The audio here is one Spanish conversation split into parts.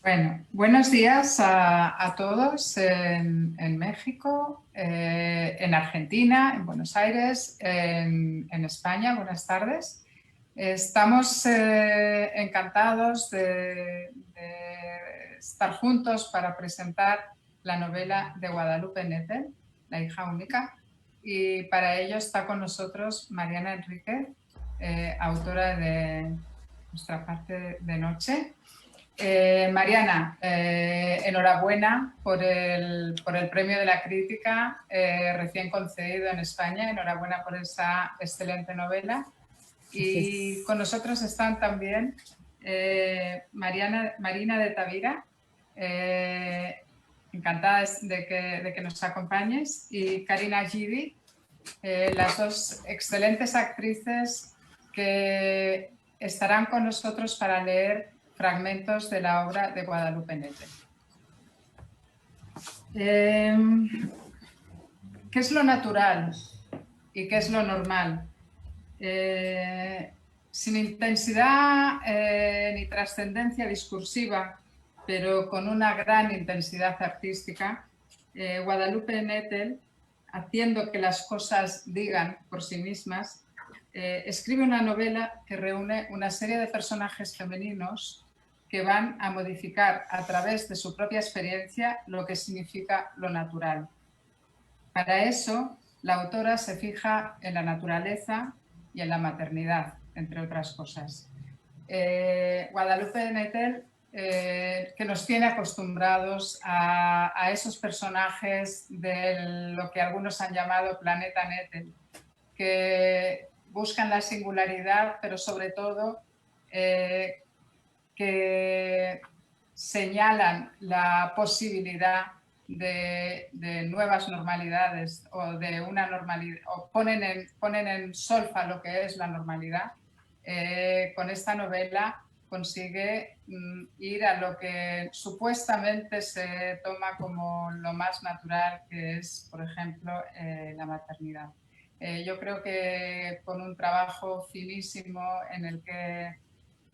Bueno, buenos días a todos en México, en Argentina, en Buenos Aires, en España. Buenas tardes. Estamos encantados de estar juntos para presentar la novela de Guadalupe Nettel, La hija única. Y para ello está con nosotros Mariana Enríquez, autora de Nuestra parte de noche. Mariana, enhorabuena por el premio de la crítica recién concedido en España. Enhorabuena por esa excelente novela. Y con nosotros están también Marina de Tavira, encantada de que nos acompañes, y Karina Gidi, las dos excelentes actrices que estarán con nosotros para leer fragmentos de la obra de Guadalupe Nettel. ¿Qué es lo natural y qué es lo normal? Sin intensidad ni trascendencia discursiva, pero con una gran intensidad artística, Guadalupe Nettel, haciendo que las cosas digan por sí mismas, escribe una novela que reúne una serie de personajes femeninos que van a modificar a través de su propia experiencia lo que significa lo natural. Para eso, la autora se fija en la naturaleza y en la maternidad, entre otras cosas. Guadalupe Nettel, que nos tiene acostumbrados a esos personajes de lo que algunos han llamado planeta Nettel, que buscan la singularidad, pero sobre todo que señalan la posibilidad de nuevas normalidades o de una normalidad, o ponen en solfa lo que es la normalidad. Con esta novela consigue ir a lo que supuestamente se toma como lo más natural, que es, por ejemplo, la maternidad. Yo creo que con un trabajo finísimo en el que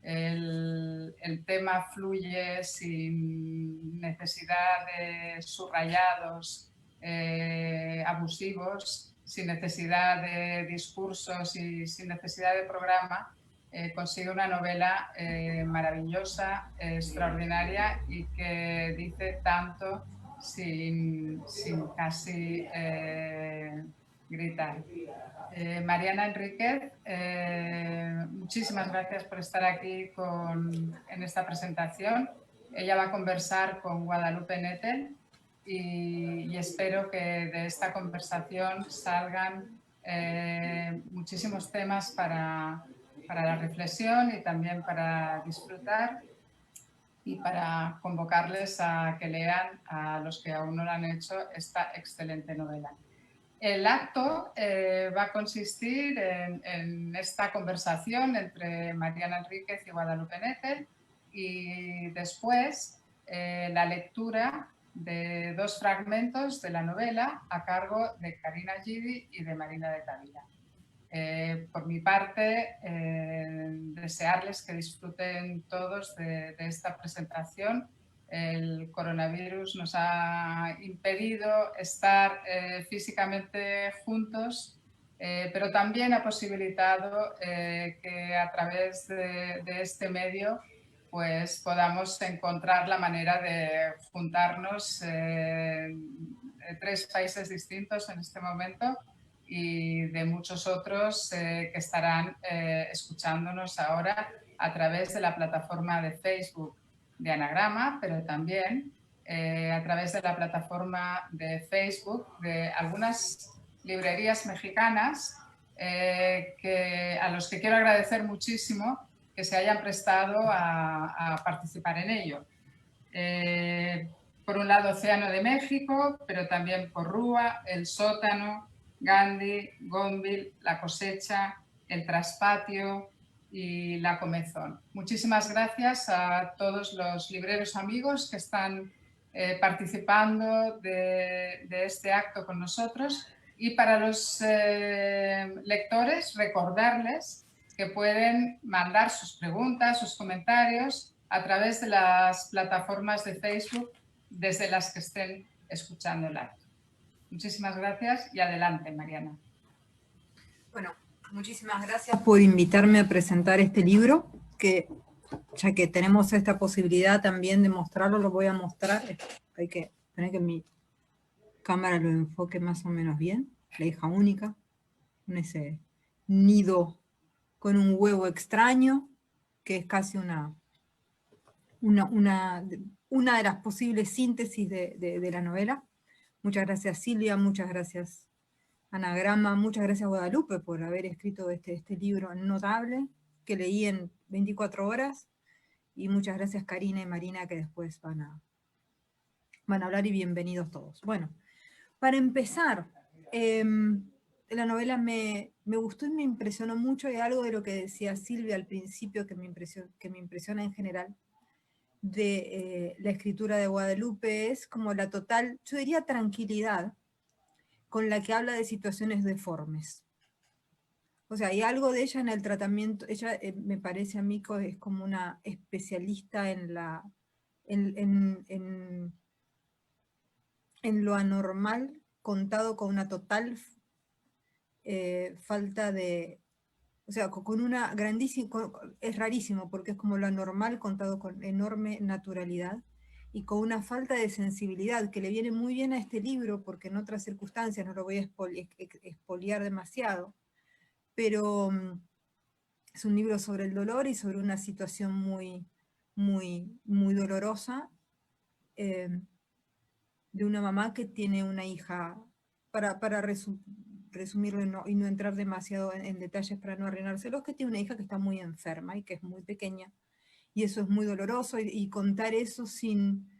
el tema fluye sin necesidad de subrayados abusivos, sin necesidad de discursos y sin necesidad de programa, consigue una novela maravillosa, extraordinaria y que dice tanto sin casi gritar. Mariana Enríquez, muchísimas gracias por estar aquí en esta presentación. Ella va a conversar con Guadalupe Nettel y espero que de esta conversación salgan muchísimos temas para la reflexión y también para disfrutar, y para convocarles a que lean, a los que aún no lo han hecho, esta excelente novela. El acto va a consistir en esta conversación entre Mariana Enríquez y Guadalupe Nettel, y después la lectura de dos fragmentos de la novela a cargo de Karina Gidi y de Marina de Tavira. Por mi parte, desearles que disfruten todos de esta presentación. El coronavirus nos ha impedido estar físicamente juntos, pero también ha posibilitado que a través de este medio pues podamos encontrar la manera de juntarnos de 3 países distintos en este momento y de muchos otros que estarán escuchándonos ahora a través de la plataforma de Facebook de Anagrama, pero también a través de la plataforma de Facebook de algunas librerías mexicanas a los que quiero agradecer muchísimo que se hayan prestado a participar en ello. Por un lado, Océano de México, pero también Porrúa, El Sótano, Gandhi, Gonville, La Cosecha, El Traspatio y La Comezón. Muchísimas gracias a todos los libreros amigos que están participando de este acto con nosotros, y para los lectores recordarles que pueden mandar sus preguntas, sus comentarios a través de las plataformas de Facebook desde las que estén escuchándola. Muchísimas gracias y adelante, Mariana. Bueno, muchísimas gracias por invitarme a presentar este libro, que ya que tenemos esta posibilidad también de mostrarlo, lo voy a mostrar. Hay que tener que mi cámara lo enfoque más o menos bien. La hija única, con ese nido con un huevo extraño, que es casi una de las posibles síntesis de la novela. Muchas gracias Silvia, muchas gracias Anagrama, muchas gracias Guadalupe por haber escrito este libro notable, que leí en 24 horas, y muchas gracias Karina y Marina, que después van a hablar, y bienvenidos todos. Bueno, para empezar, la novela me gustó y me impresionó mucho, y algo de lo que decía Silvia al principio que me impresiona en general de la escritura de Guadalupe es como la total, yo diría, tranquilidad con la que habla de situaciones deformes. O sea, hay algo de ella en el tratamiento. Ella me parece a mí que es como una especialista en lo anormal, contado con una total falta de, o sea, con una grandísima, es rarísimo porque es como lo anormal contado con enorme naturalidad y con una falta de sensibilidad que le viene muy bien a este libro, porque en otras circunstancias, no lo voy a expoliar demasiado, pero es un libro sobre el dolor y sobre una situación muy, muy, muy dolorosa, de una mamá que tiene una hija, para resumirlo y no entrar demasiado en detalles para no arruinárselos, que tiene una hija que está muy enferma y que es muy pequeña, y eso es muy doloroso, y contar eso sin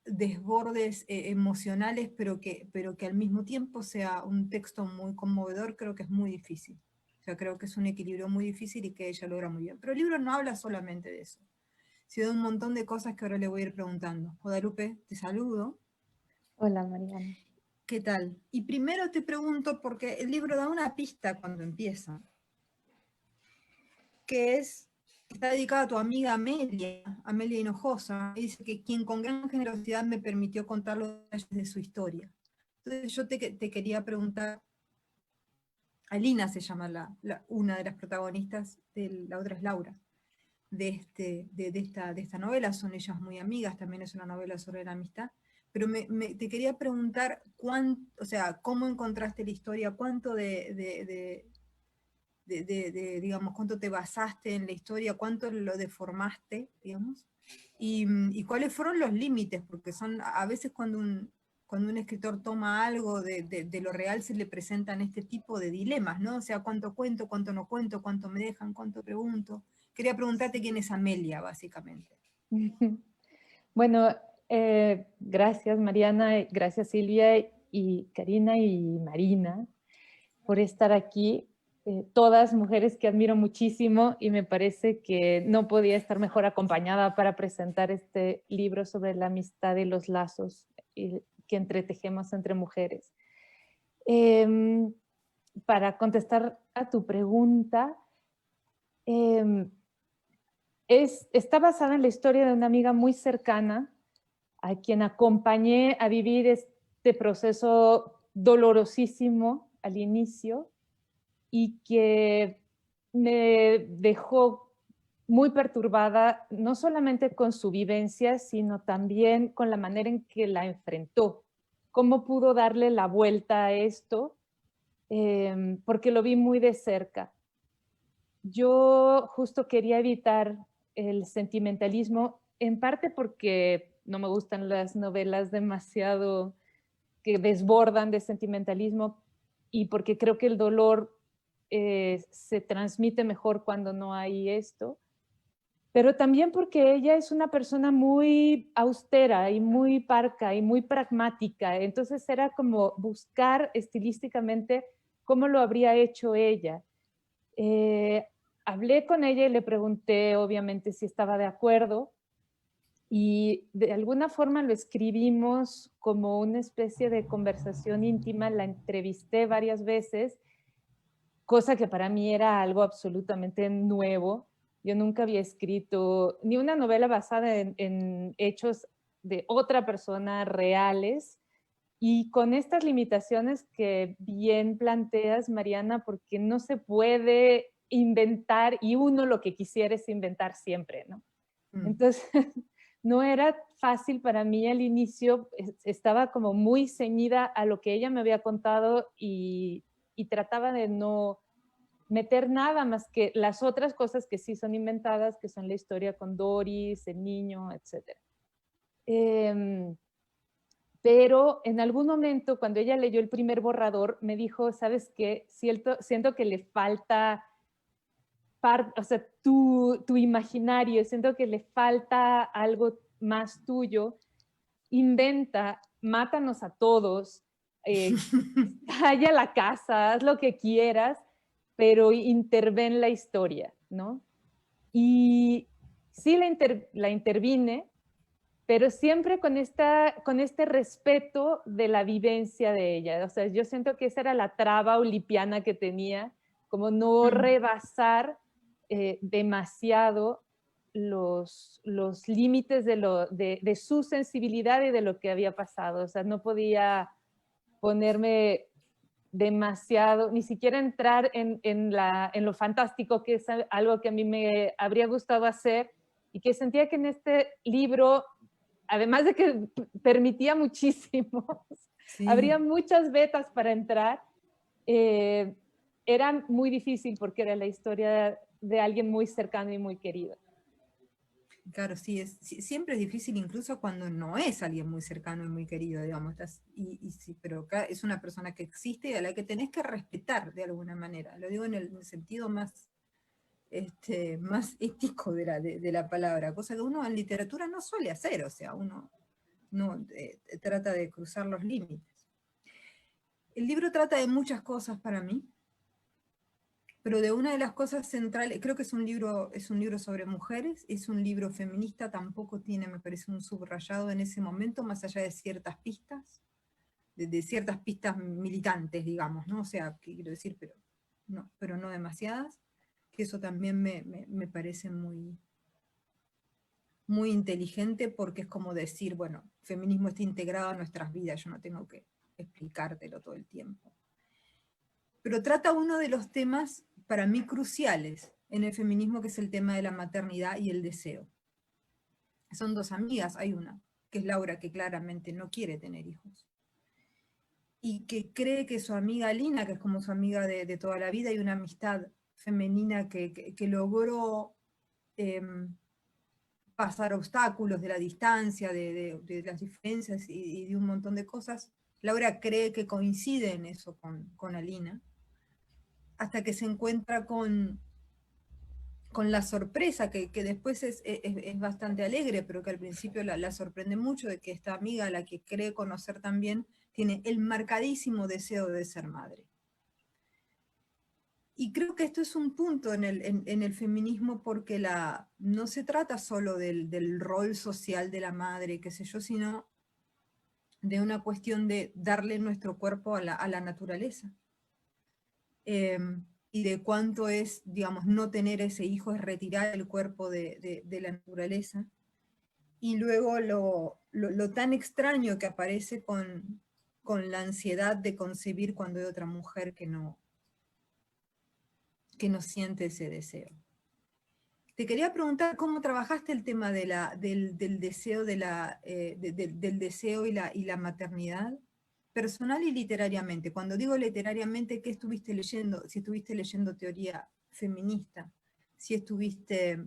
desbordes emocionales, pero que al mismo tiempo sea un texto muy conmovedor, creo que es muy difícil. O sea, creo que es un equilibrio muy difícil y que ella logra muy bien. Pero el libro no habla solamente de eso, sino de un montón de cosas que ahora le voy a ir preguntando. Guadalupe, te saludo. Hola, Mariana. ¿Qué tal? Y primero te pregunto, porque el libro da una pista cuando empieza, que está dedicado a tu amiga Amelia Hinojosa, y dice que quien con gran generosidad me permitió contar los detalles de su historia. Entonces yo te quería preguntar, Alina se llama una de las protagonistas, la otra es Laura, de esta novela, son ellas muy amigas, también es una novela sobre la amistad, pero te quería preguntar, o sea, ¿cómo encontraste la historia? ¿Cuánto digamos, cuánto te basaste en la historia? ¿Cuánto lo deformaste, digamos? Y cuáles fueron los límites, porque son, a veces cuando un escritor toma algo de lo real, se le presentan este tipo de dilemas, ¿no? O sea, ¿cuánto cuento, cuánto no cuento, cuánto me dejan, cuánto pregunto? Quería preguntarte quién es Amelia, básicamente. Bueno, gracias Mariana, gracias Silvia y Karina y Marina por estar aquí. Todas mujeres que admiro muchísimo, y me parece que no podía estar mejor acompañada para presentar este libro sobre la amistad y los lazos que entretejemos entre mujeres. Para contestar a tu pregunta, está basada en la historia de una amiga muy cercana a quien acompañé a vivir este proceso dolorosísimo al inicio y que me dejó muy perturbada, no solamente con su vivencia, sino también con la manera en que la enfrentó. Cómo pudo darle la vuelta a esto, porque lo vi muy de cerca. Yo justo quería evitar el sentimentalismo, en parte porque no me gustan las novelas demasiado que desbordan de sentimentalismo, y porque creo que el dolor se transmite mejor cuando no hay esto, pero también porque ella es una persona muy austera y muy parca y muy pragmática, entonces era como buscar estilísticamente cómo lo habría hecho ella. Hablé con ella y le pregunté obviamente si estaba de acuerdo, y de alguna forma lo escribimos como una especie de conversación íntima. La entrevisté varias veces, cosa que para mí era algo absolutamente nuevo. Yo nunca había escrito ni una novela basada en hechos de otra persona reales, y con estas limitaciones que bien planteas, Mariana, porque no se puede inventar, y uno lo que quisiera es inventar siempre, ¿no? Entonces, no era fácil para mí al inicio, estaba como muy ceñida a lo que ella me había contado y trataba de no meter nada más que las otras cosas que sí son inventadas, que son la historia con Doris, el niño, etc. Pero en algún momento, cuando ella leyó el primer borrador, me dijo, ¿sabes qué? Siento que le falta o sea, tu imaginario, siento que le falta algo más tuyo. Inventa, mátanos a todos, estalla la casa, haz lo que quieras, pero interven la historia, ¿no? Y sí la intervine, pero siempre con este respeto de la vivencia de ella. O sea, yo siento que esa era la traba olipiana que tenía, como no rebasar demasiado los límites de su sensibilidad y de lo que había pasado. O sea, no podía ponerme demasiado, ni siquiera entrar en lo fantástico, que es algo que a mí me habría gustado hacer, y que sentía que en este libro, además de que permitía muchísimo, Sí. habría muchas vetas para entrar, era muy difícil porque era la historia de alguien muy cercano y muy querido. Claro, sí, siempre es difícil, incluso cuando no es alguien muy cercano y muy querido, digamos, sí, pero acá es una persona que existe y a la que tenés que respetar de alguna manera. Lo digo en el sentido más, más ético de la palabra, cosa que uno en literatura no suele hacer, o sea, uno no trata de cruzar los límites. El libro trata de muchas cosas para mí, pero de una de las cosas centrales, creo que es un libro sobre mujeres, es un libro feminista, tampoco tiene, me parece, un subrayado en ese momento, más allá de ciertas pistas, de ciertas pistas militantes, digamos, ¿no? O sea, ¿qué quiero decir? Pero no demasiadas, que eso también me parece muy, muy inteligente, porque es como decir, bueno, feminismo está integrado a nuestras vidas, yo no tengo que explicártelo todo el tiempo. Pero trata uno de los temas, para mí, cruciales en el feminismo, que es el tema de la maternidad y el deseo. Son dos amigas, hay una, que es Laura, que claramente no quiere tener hijos, y que cree que su amiga Lina, que es como su amiga de toda la vida, y una amistad femenina que logró pasar obstáculos de la distancia, de las diferencias y de un montón de cosas. Laura cree que coincide en eso con Alina, hasta que se encuentra con la sorpresa, que después es bastante alegre, pero que al principio la sorprende mucho, de que esta amiga, a la que cree conocer también, tiene el marcadísimo deseo de ser madre. Y creo que esto es un punto en el feminismo, porque no se trata solo del rol social de la madre, qué sé yo, sino de una cuestión de darle nuestro cuerpo a la naturaleza. Y de cuánto es, digamos, no tener ese hijo, es retirar el cuerpo de la naturaleza. Y luego lo tan extraño que aparece con la ansiedad de concebir cuando hay otra mujer que no siente ese deseo. Te quería preguntar cómo trabajaste el tema del deseo, del deseo y la maternidad, personal y literariamente. Cuando digo literariamente, ¿qué estuviste leyendo? Si estuviste leyendo teoría feminista, si estuviste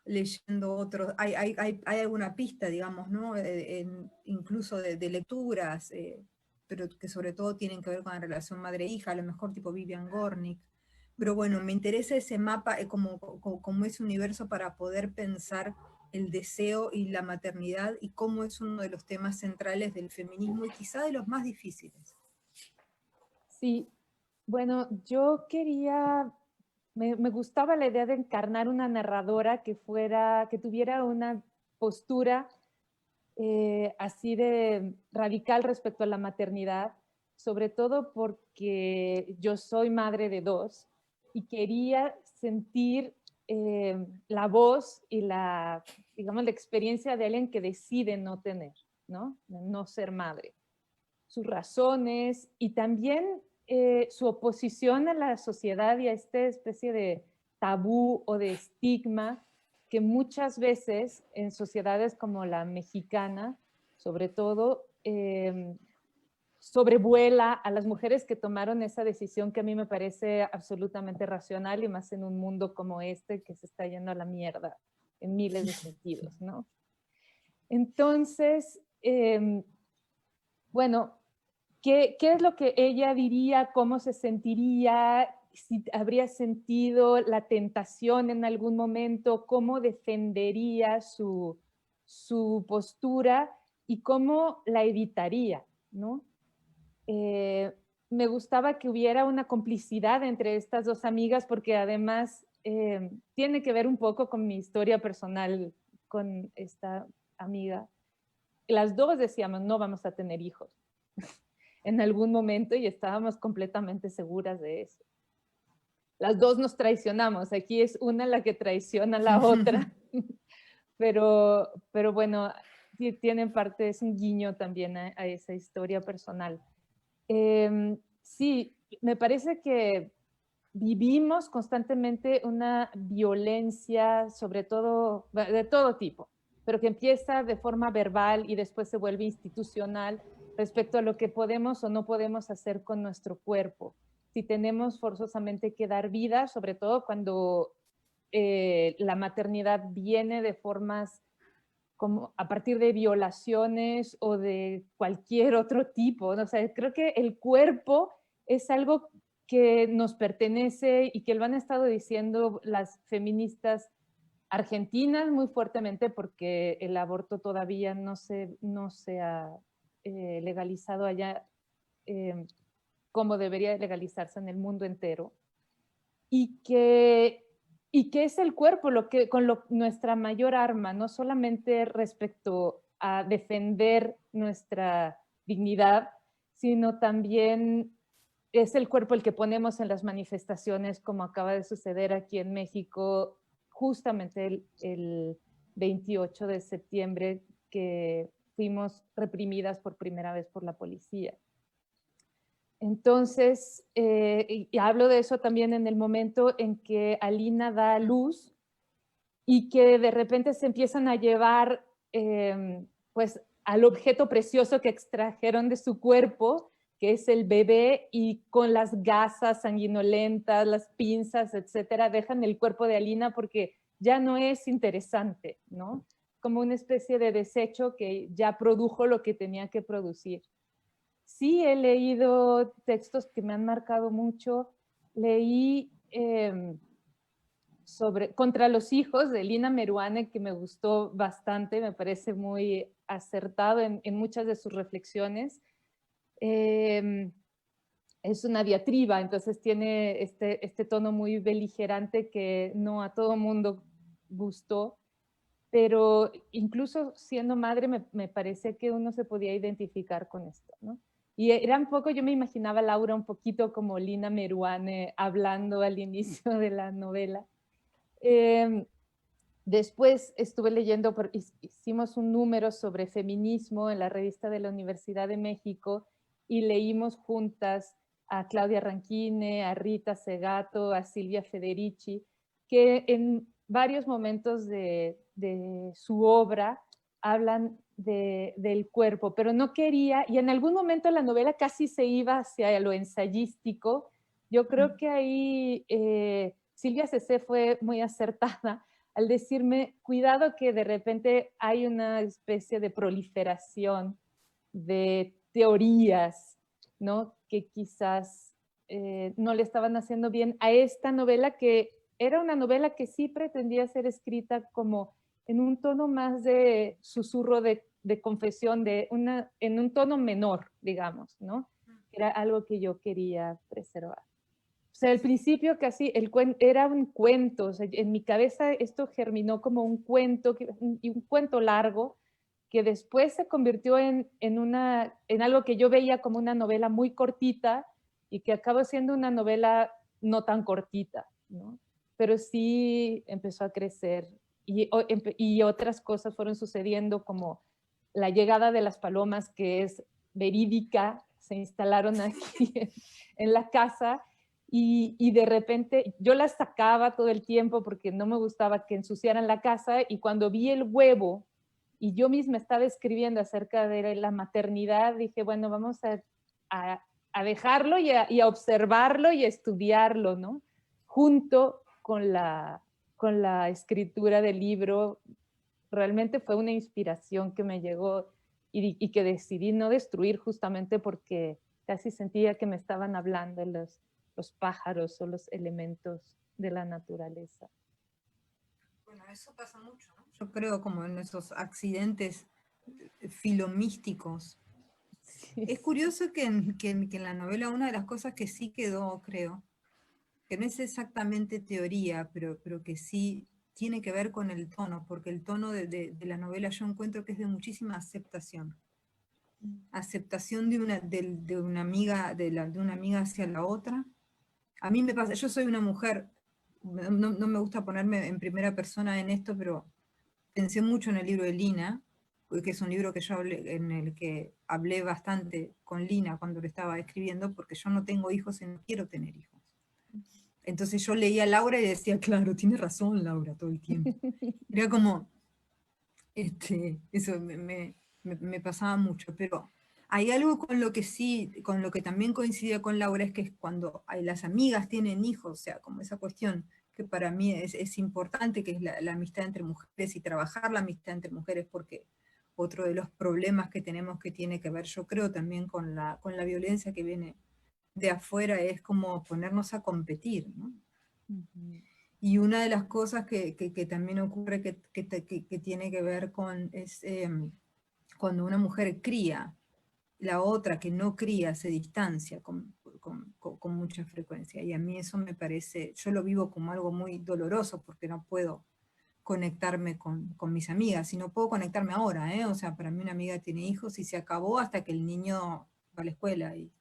leyendo otros, hay alguna pista, digamos, ¿no? Incluso de lecturas, pero que sobre todo tienen que ver con la relación madre-hija, a lo mejor tipo Vivian Gornick. Pero bueno, me interesa ese mapa, como ese universo, para poder pensar el deseo y la maternidad, y cómo es uno de los temas centrales del feminismo, y quizá de los más difíciles. Sí, bueno, yo me gustaba la idea de encarnar una narradora que tuviera una postura así de radical respecto a la maternidad, sobre todo porque yo soy madre de dos y quería sentir la voz y la, digamos, la experiencia de alguien que decide no tener, ¿no? No ser madre. Sus razones y también su oposición a la sociedad y a esta especie de tabú o de estigma que muchas veces en sociedades como la mexicana, sobre todo, sobrevuela a las mujeres que tomaron esa decisión que a mí me parece absolutamente racional y más en un mundo como este que se está yendo a la mierda en miles de sentidos, ¿no? Entonces, bueno, ¿qué es lo que ella diría? ¿Cómo se sentiría? Si habría sentido la tentación en algún momento, cómo defendería su postura y cómo la evitaría, ¿no? Me gustaba que hubiera una complicidad entre estas dos amigas porque además tiene que ver un poco con mi historia personal con esta amiga. Las dos decíamos, no vamos a tener hijos en algún momento y estábamos completamente seguras de eso. Las dos nos traicionamos, aquí es una la que traiciona a la otra, pero bueno, tienen parte, es un guiño también a esa historia personal. Sí, me parece que vivimos constantemente una violencia, sobre todo, de todo tipo, pero que empieza de forma verbal y después se vuelve institucional respecto a lo que podemos o no podemos hacer con nuestro cuerpo. Si tenemos forzosamente que dar vida, sobre todo cuando la maternidad viene de formas como a partir de violaciones o de cualquier otro tipo, ¿no? O sea, creo que el cuerpo es algo que nos pertenece y que lo han estado diciendo las feministas argentinas muy fuertemente porque el aborto todavía no se ha legalizado allá como debería legalizarse en el mundo entero. Y que es el cuerpo nuestra mayor arma, no solamente respecto a defender nuestra dignidad, sino también es el cuerpo el que ponemos en las manifestaciones, como acaba de suceder aquí en México, justamente el 28 de septiembre, que fuimos reprimidas por primera vez por la policía. Entonces, y hablo de eso también en el momento en que Alina da a luz y que de repente se empiezan a llevar pues al objeto precioso que extrajeron de su cuerpo, que es el bebé, y con las gasas sanguinolentas, las pinzas, etcétera, dejan el cuerpo de Alina porque ya no es interesante, ¿no? Como una especie de desecho que ya produjo lo que tenía que producir. Sí, he leído textos que me han marcado mucho. Leí Contra los hijos de Lina Meruane, que me gustó bastante, me parece muy acertado en muchas de sus reflexiones. Es una diatriba, entonces tiene este tono muy beligerante que no a todo mundo gustó, pero incluso siendo madre me parece que uno se podía identificar con esto, ¿no? Y era un poco, yo me imaginaba a Laura un poquito como Lina Meruane hablando al inicio de la novela. Después estuve leyendo, hicimos un número sobre feminismo en la revista de la Universidad de México y leímos juntas a Claudia Ranquine, a Rita Segato, a Silvia Federici, que en varios momentos de su obra hablan del cuerpo, pero no quería, y en algún momento la novela casi se iba hacia lo ensayístico. Yo creo que ahí Silvia Cecé fue muy acertada al decirme, cuidado que de repente hay una especie de proliferación de teorías, ¿no? Que quizás no le estaban haciendo bien a esta novela, que era una novela que sí pretendía ser escrita como en un tono más de susurro de confesión, en un tono menor, digamos, ¿no? Era algo que yo quería preservar. O sea, al principio casi era un cuento, o sea, en mi cabeza esto germinó como un cuento, un cuento largo, que después se convirtió en algo que yo veía como una novela muy cortita y que acabó siendo una novela no tan cortita, ¿no? pero sí empezó a crecer y otras cosas fueron sucediendo, como la llegada de las palomas, que es verídica, se instalaron aquí en la casa y de repente yo las sacaba todo el tiempo porque no me gustaba que ensuciaran la casa, y cuando vi el huevo y yo misma estaba escribiendo acerca de la maternidad, dije, bueno, vamos a dejarlo y a observarlo y a estudiarlo, ¿no? Junto con la escritura del libro. Realmente fue una inspiración que me llegó y que decidí no destruir, justamente porque casi sentía que me estaban hablando los pájaros o los elementos de la naturaleza. Bueno, eso pasa mucho, ¿no? Yo creo como en esos accidentes filomísticos. Sí. Es curioso que en la novela una de las cosas que sí quedó, creo, que no es exactamente teoría, pero que sí tiene que ver con el tono, porque el tono de la novela yo encuentro que es de muchísima aceptación. Aceptación de una amiga, de una amiga hacia la otra. A mí me pasa, yo soy una mujer, no me gusta ponerme en primera persona en esto, pero pensé mucho en el libro de Lina, que es un libro que yo hablé, en el que hablé bastante con Lina cuando lo estaba escribiendo, porque yo no tengo hijos y no quiero tener hijos. Entonces yo leía a Laura y decía, claro, tiene razón Laura todo el tiempo. Era como, eso me pasaba mucho, pero hay algo con lo que sí, con lo que también coincidía con Laura, es que cuando las amigas tienen hijos, o sea, como esa cuestión que para mí es importante, que es la amistad entre mujeres y trabajar la amistad entre mujeres, porque otro de los problemas que tenemos que tiene que ver, yo creo, también con la violencia que viene de afuera, es como ponernos a competir, ¿no? Uh-huh. Y una de las cosas que también ocurre que tiene que ver con es cuando una mujer cría, la otra que no cría se distancia con mucha frecuencia. Y a mí eso me parece, yo lo vivo como algo muy doloroso porque no puedo conectarme con mis amigas, y no puedo conectarme ahora, ¿eh? O sea, para mí una amiga tiene hijos y se acabó hasta que el niño va a la escuela y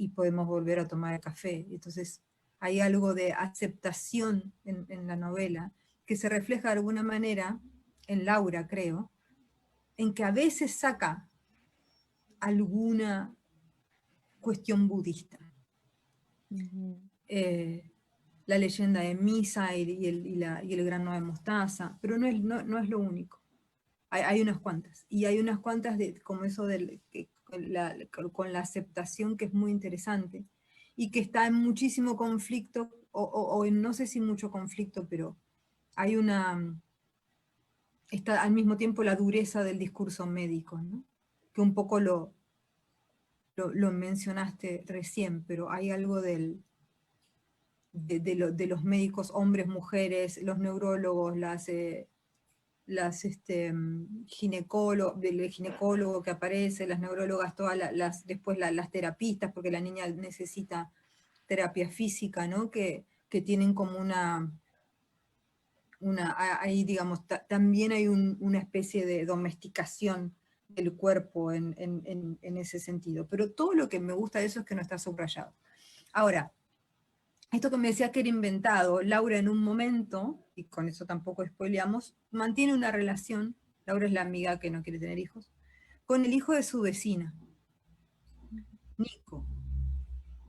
podemos volver a tomar el café. Entonces hay algo de aceptación en la novela que se refleja de alguna manera en Laura, creo, en que a veces saca alguna cuestión budista. Uh-huh. La leyenda de Misa y el grano de mostaza, pero no es lo único. Hay unas cuantas, y hay unas cuantas como eso con la aceptación, que es muy interesante, y que está en muchísimo conflicto, o en no sé si mucho conflicto, pero hay está al mismo tiempo la dureza del discurso médico, ¿no? Que un poco lo mencionaste recién, pero hay algo de los médicos, hombres, mujeres, los neurólogos, del ginecólogo que aparece, las neurólogas, después las terapistas, porque la niña necesita terapia física, ¿no? Que tienen como ahí digamos, también hay una especie de domesticación del cuerpo en ese sentido. Pero todo lo que me gusta de eso es que no está subrayado. Ahora, esto que me decía que era inventado, Laura en un momento, y con eso tampoco spoileamos, mantiene una relación, Laura es la amiga que no quiere tener hijos, con el hijo de su vecina, Nico,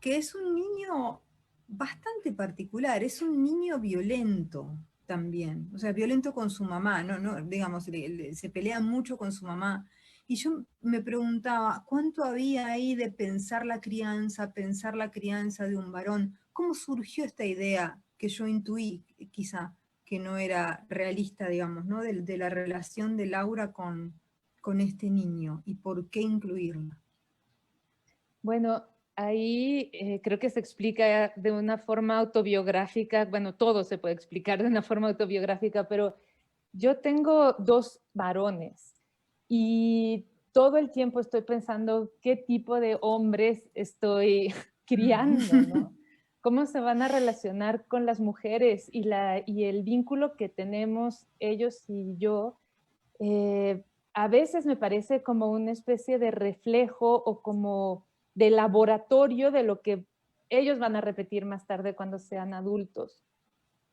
que es un niño bastante particular, es un niño violento también, o sea, violento con su mamá, digamos, se pelea mucho con su mamá. Y yo me preguntaba, ¿cuánto había ahí de pensar la crianza de un varón? ¿Cómo surgió esta idea que yo intuí, quizá, que no era realista, digamos, ¿no? De la relación de Laura con este niño, y por qué incluirla? Bueno, ahí creo que se explica de una forma autobiográfica, bueno, todo se puede explicar de una forma autobiográfica, pero yo tengo 2 varones y todo el tiempo estoy pensando qué tipo de hombres estoy criando, ¿no? ¿Cómo se van a relacionar con las mujeres y el vínculo que tenemos ellos y yo? A veces me parece como una especie de reflejo o como de laboratorio de lo que ellos van a repetir más tarde cuando sean adultos.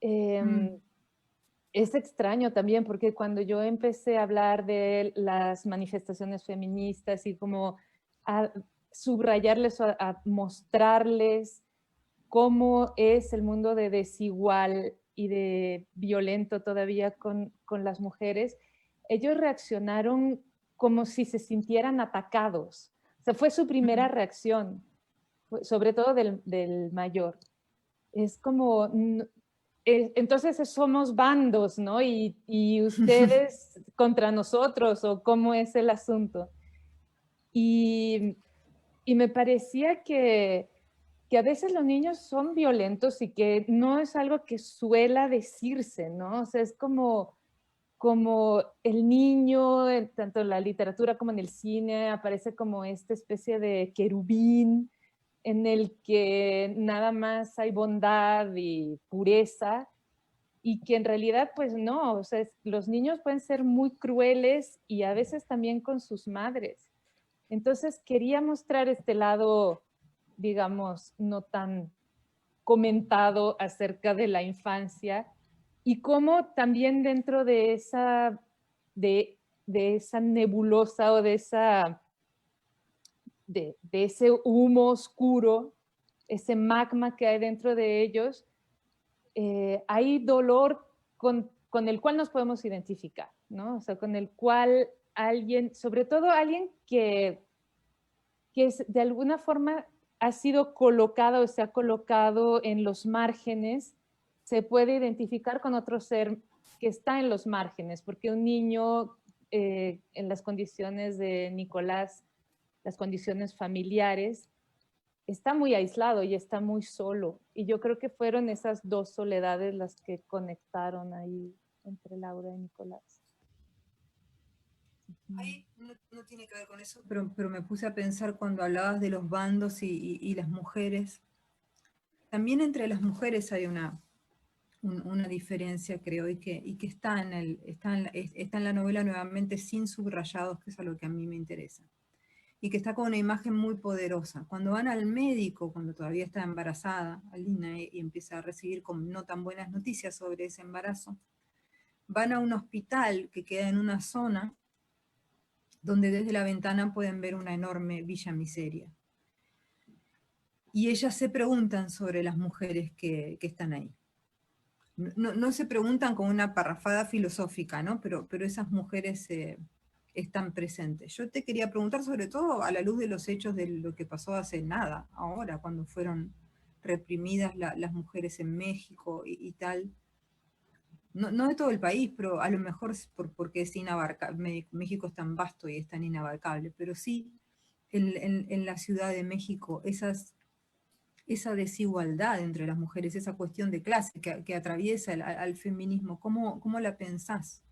Es extraño también porque cuando yo empecé a hablar de las manifestaciones feministas y como a subrayarles o a mostrarles cómo es el mundo de desigual y de violento todavía con las mujeres, ellos reaccionaron como si se sintieran atacados. O sea, fue su primera reacción, sobre todo del mayor. Es como, entonces somos bandos, ¿no? Y ustedes contra nosotros, o cómo es el asunto. Y me parecía que a veces los niños son violentos y que no es algo que suela decirse, ¿no? O sea, es como el niño, tanto en la literatura como en el cine, aparece como esta especie de querubín en el que nada más hay bondad y pureza, y que en realidad pues no, o sea, los niños pueden ser muy crueles y a veces también con sus madres. Entonces quería mostrar este lado, digamos, no tan comentado acerca de la infancia y cómo también dentro de esa, de esa nebulosa o de ese humo oscuro, ese magma que hay dentro de ellos, hay dolor con el cual nos podemos identificar, ¿no? O sea, con el cual alguien, sobre todo alguien que de alguna forma ha sido colocado o se ha colocado en los márgenes, se puede identificar con otro ser que está en los márgenes, porque un niño en las condiciones de Nicolás, las condiciones familiares, está muy aislado y está muy solo. Y yo creo que fueron esas dos soledades las que conectaron ahí entre Laura y Nicolás. Ahí no tiene que ver con eso, pero me puse a pensar cuando hablabas de los bandos y las mujeres. También entre las mujeres hay una diferencia, creo, y que está en la novela nuevamente sin subrayados, que es algo que a mí me interesa. Y que está con una imagen muy poderosa. Cuando van al médico, cuando todavía está embarazada, Alina, y empieza a recibir con no tan buenas noticias sobre ese embarazo, van a un hospital que queda en una zona donde desde la ventana pueden ver una enorme Villa Miseria. Y ellas se preguntan sobre las mujeres que están ahí. No se preguntan con una parrafada filosófica, ¿no? Pero esas mujeres están presentes. Yo te quería preguntar sobre todo a la luz de los hechos de lo que pasó hace nada, ahora, cuando fueron reprimidas las mujeres en México y tal. No de todo el país, pero a lo mejor porque es inabarcable. México es tan vasto y es tan inabarcable, pero sí en la Ciudad de México esa desigualdad entre las mujeres, esa cuestión de clase que atraviesa al feminismo, ¿cómo la pensás?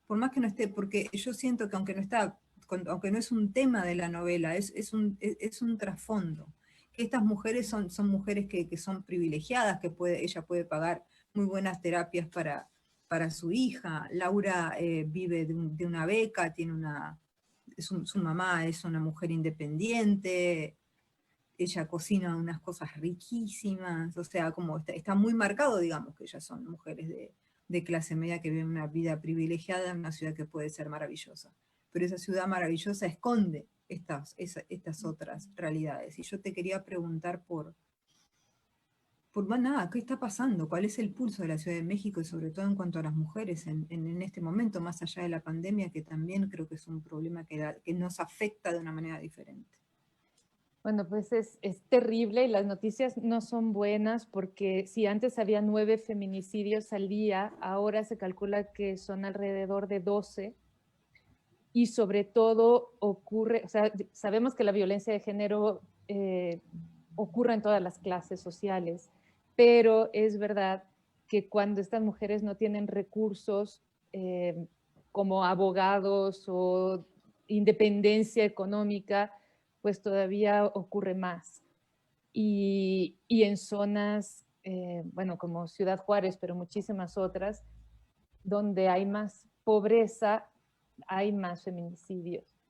Por más que no esté, porque yo siento que aunque no es un tema de la novela, es un trasfondo. Que estas mujeres son mujeres que son privilegiadas, que ella puede pagar muy buenas terapias para su hija. Laura vive de una beca, su mamá es una mujer independiente, ella cocina unas cosas riquísimas, o sea, como está muy marcado, digamos, que ellas son mujeres de clase media que viven una vida privilegiada en una ciudad que puede ser maravillosa. Pero esa ciudad maravillosa esconde estas otras realidades. Y yo te quería preguntar por nada, ¿qué está pasando? ¿Cuál es el pulso de la Ciudad de México y sobre todo en cuanto a las mujeres en este momento, más allá de la pandemia, que también creo que es un problema que nos afecta de una manera diferente? Bueno, pues es terrible y las noticias no son buenas porque si antes había 9 feminicidios al día, ahora se calcula que son alrededor de 12 y sobre todo ocurre, o sea, sabemos que la violencia de género ocurre en todas las clases sociales, pero es verdad que cuando estas mujeres no tienen recursos como abogados o independencia económica, pues todavía ocurre más. Y en zonas, bueno, como Ciudad Juárez, pero muchísimas otras, donde hay más pobreza, hay más feminicidios.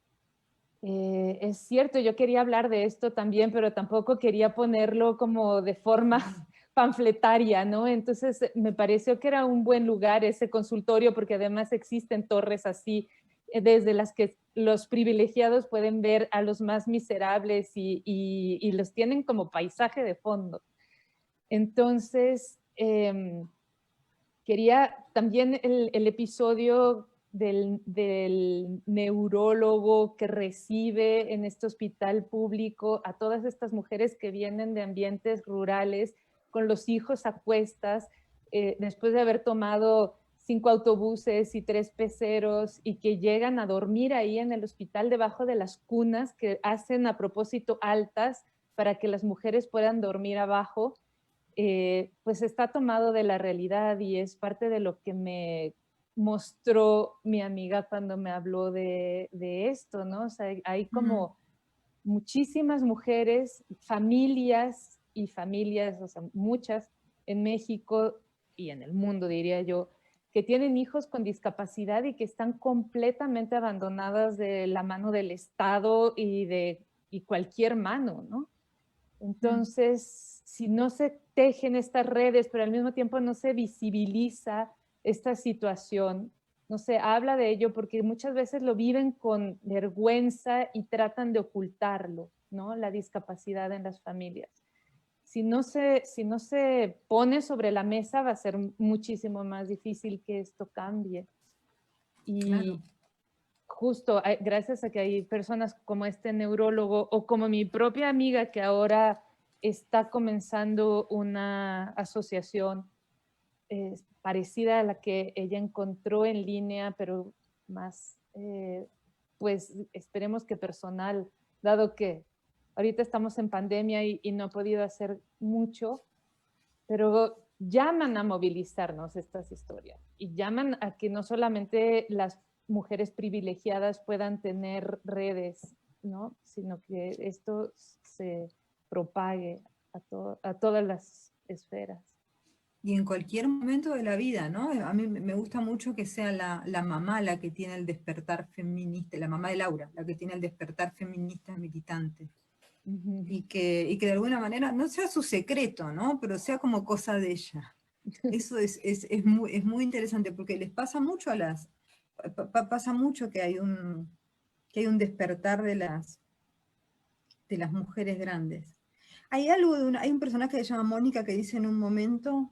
Es cierto, yo quería hablar de esto también, pero tampoco quería ponerlo como de forma panfletaria, ¿no? Entonces me pareció que era un buen lugar ese consultorio, porque además existen torres así, desde las que los privilegiados pueden ver a los más miserables y los tienen como paisaje de fondo. Entonces, quería también el episodio del neurólogo que recibe en este hospital público a todas estas mujeres que vienen de ambientes rurales con los hijos a cuestas, después de haber tomado 5 autobuses y 3 peceros, y que llegan a dormir ahí en el hospital debajo de las cunas que hacen a propósito altas para que las mujeres puedan dormir abajo. Pues está tomado de la realidad y es parte de lo que me mostró mi amiga cuando me habló de esto, ¿no? O sea, hay como muchísimas mujeres, familias y familias, o sea, muchas en México y en el mundo, diría yo, que tienen hijos con discapacidad y que están completamente abandonadas de la mano del Estado y cualquier mano, ¿no? Entonces, si no se tejen estas redes, pero al mismo tiempo no se visibiliza esta situación, no se habla de ello porque muchas veces lo viven con vergüenza y tratan de ocultarlo, ¿no? La discapacidad en las familias. Si no se pone sobre la mesa, va a ser muchísimo más difícil que esto cambie. Y claro, justo gracias a que hay personas como este neurólogo o como mi propia amiga que ahora está comenzando una asociación parecida a la que ella encontró en línea, pero más, pues esperemos que personal, dado que ahorita estamos en pandemia y no ha podido hacer mucho, pero llaman a movilizarnos estas historias y llaman a que no solamente las mujeres privilegiadas puedan tener redes, ¿no? Sino que esto se propague a todas las esferas. Y en cualquier momento de la vida, ¿no? A mí me gusta mucho que sea la mamá la que tiene el despertar feminista, la mamá de Laura, la que tiene el despertar feminista militante. Y que de alguna manera, no sea su secreto, ¿no? Pero sea como cosa de ella. Eso es muy interesante, porque les pasa mucho a las... pasa mucho que hay un despertar de las mujeres grandes. Hay hay un personaje que se llama Mónica que dice en un momento,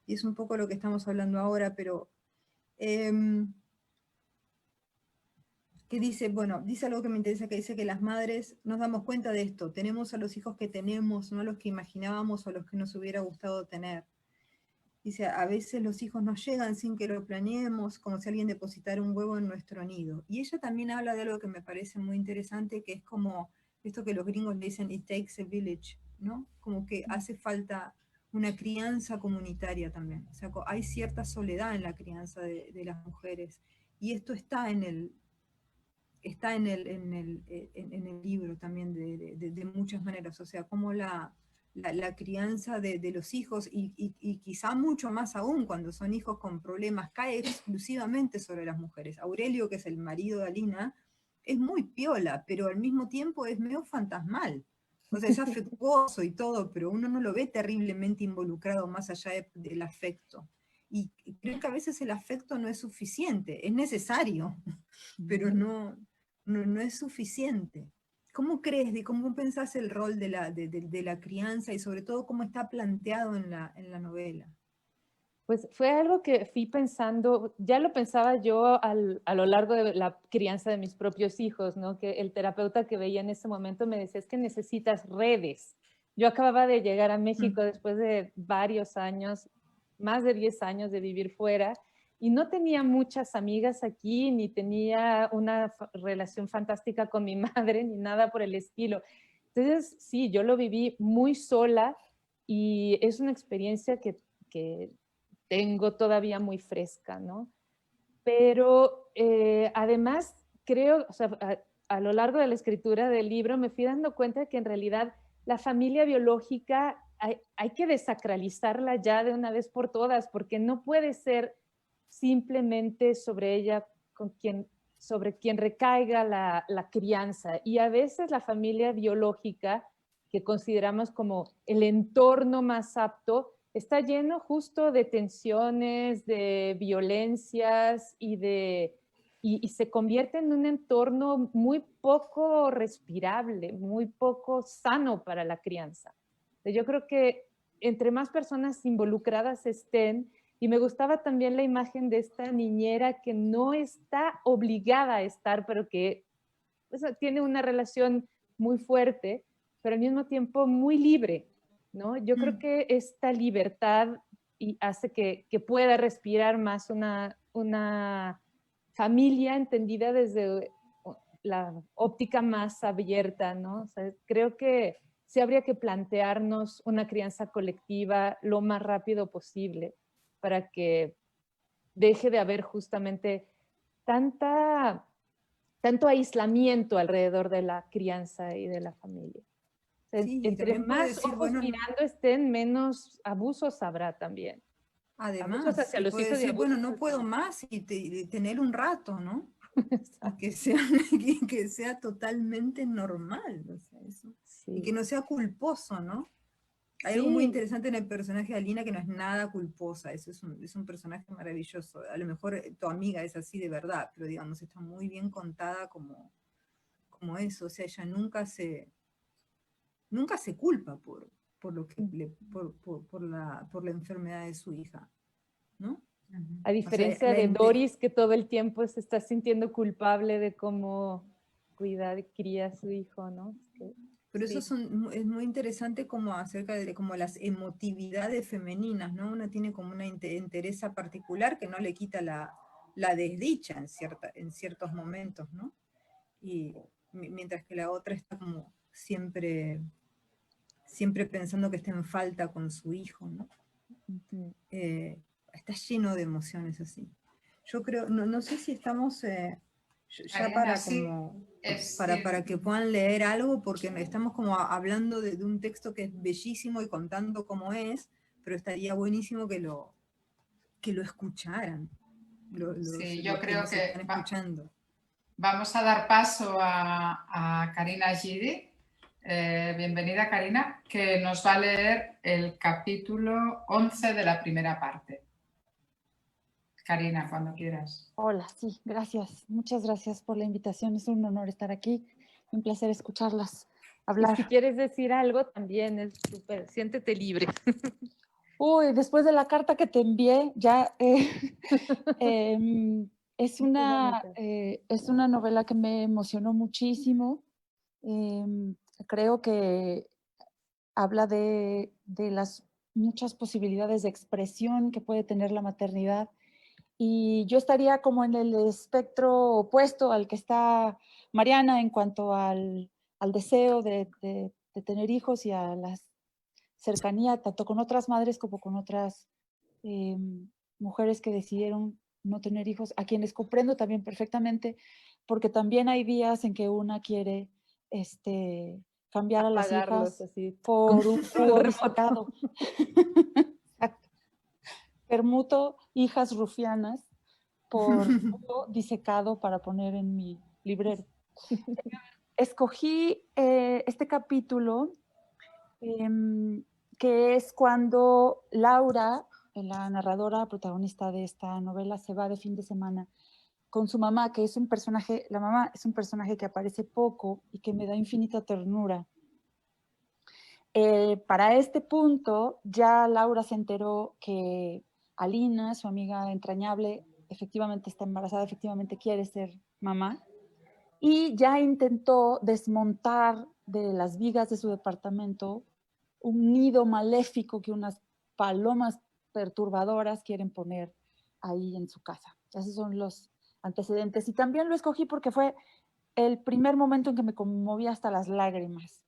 y es un poco lo que estamos hablando ahora, pero que dice, bueno, dice algo que me interesa, que dice que las madres nos damos cuenta de esto, tenemos a los hijos que tenemos, no a los que imaginábamos o a los que nos hubiera gustado tener. Dice, a veces los hijos nos llegan sin que lo planeemos, como si alguien depositara un huevo en nuestro nido. Y ella también habla de algo que me parece muy interesante, que es como esto que los gringos le dicen, it takes a village, ¿no? Como que hace falta una crianza comunitaria también. O sea, hay cierta soledad en la crianza de las mujeres. Y esto está en el libro también de muchas maneras. O sea, como la crianza de los hijos, y quizá mucho más aún cuando son hijos con problemas, cae exclusivamente sobre las mujeres. Aurelio, que es el marido de Alina, es muy piola, pero al mismo tiempo es medio fantasmal. O sea, es afectuoso y todo, pero uno no lo ve terriblemente involucrado más allá del afecto. Y creo que a veces el afecto no es suficiente, es necesario, pero no es suficiente. ¿Cómo crees, cómo pensás el rol de la crianza y sobre todo cómo está planteado en la novela? Pues fue algo que fui pensando, ya lo pensaba yo a lo largo de la crianza de mis propios hijos, ¿no? Que el terapeuta que veía en ese momento me decía, es que necesitas redes. Yo acababa de llegar a México después de varios años, más de 10 años de vivir fuera, y no tenía muchas amigas aquí, ni tenía una relación fantástica con mi madre, ni nada por el estilo. Entonces, sí, yo lo viví muy sola y es una experiencia que tengo todavía muy fresca, ¿no? Pero además creo, o sea, a lo largo de la escritura del libro me fui dando cuenta que en realidad la familia biológica hay que desacralizarla ya de una vez por todas, porque no puede ser simplemente sobre ella sobre quien recaiga la crianza. Y a veces la familia biológica que consideramos como el entorno más apto, está lleno justo de tensiones, de violencias y se convierte en un entorno muy poco respirable, muy poco sano para la crianza. Yo creo que entre más personas involucradas estén, y me gustaba también la imagen de esta niñera que no está obligada a estar, pero que tiene una relación muy fuerte, pero al mismo tiempo muy libre, ¿no? Yo creo que esta libertad hace que pueda respirar más una familia entendida desde la óptica más abierta, ¿no? O sea, creo que sí habría que plantearnos una crianza colectiva lo más rápido posible para que deje de haber justamente tanto aislamiento alrededor de la crianza y de la familia. O sea, Sí, y entre también puede más decir, ojos bueno, mirando estén, menos abusos habrá también. Abusos además, hacia y los puede hijos y decir, bueno, abusos no hacia puedo los... más y tener un rato, ¿no? Y Exacto. que sea totalmente normal, o sea, eso. Y que Sí, no sea culposo, ¿no? Hay algo muy sí, interesante en el personaje de Alina que no es nada culposa, eso es un personaje maravilloso. A lo mejor tu amiga es así de verdad, pero digamos, está muy bien contada como eso, o sea, ella nunca se culpa por lo que por la enfermedad de su hija, ¿no? a O sea, diferencia de Doris, que todo el tiempo se está sintiendo culpable de cómo cuida y cría a su hijo, ¿no? pero eso Sí, es muy interesante como acerca de como las emotividades femeninas, ¿no? Una tiene como una entereza particular que no le quita la desdicha en ciertos momentos, ¿no? Y mientras que la otra está como siempre pensando que está en falta con su hijo, ¿no? ujú. Está lleno de emociones así. Yo creo, no sé si estamos ya Mariana, para sí, como es, para que puedan leer algo, porque estamos como hablando de un texto que es bellísimo y contando cómo es, pero estaría buenísimo que lo escucharan, sí, yo los que creo nos están que escuchando. vamos a dar paso a Karina Gidi. Bienvenida, Karina, que nos va a leer el capítulo 11 de la primera parte. Karina, cuando quieras. Hola, sí, gracias. Muchas gracias por la invitación. Es un honor estar aquí. Un placer escucharlas Y si hablar. quieres decir algo, también es súper, siéntete libre. Uy, después de la carta que te envié, ya es Qué bonita. es una novela que me emocionó muchísimo. Creo que habla de las muchas posibilidades de expresión que puede tener la maternidad. Y yo estaría como en el espectro opuesto al que está Mariana en cuanto al deseo de tener hijos y a la cercanía tanto con otras madres como con otras mujeres que decidieron no tener hijos, a quienes comprendo también perfectamente, porque también hay días en que una quiere cambiar a las Apagarlos hijas así, por un control cubo remoto. disecado. Exacto. Permuto hijas rufianas por cubo disecado para poner en mi librero. Escogí este capítulo que es cuando Laura, la narradora protagonista de esta novela, se va de fin de semana con su mamá, que es un personaje, la mamá es un personaje que aparece poco y que me da infinita ternura. Para este punto, ya Laura se enteró que Alina, su amiga entrañable, efectivamente está embarazada, efectivamente quiere ser mamá, y ya intentó desmontar de las vigas de su departamento un nido maléfico que unas palomas perturbadoras quieren poner ahí en su casa. Esos son los antecedentes. Y también lo escogí porque fue el primer momento en que me conmoví hasta las lágrimas.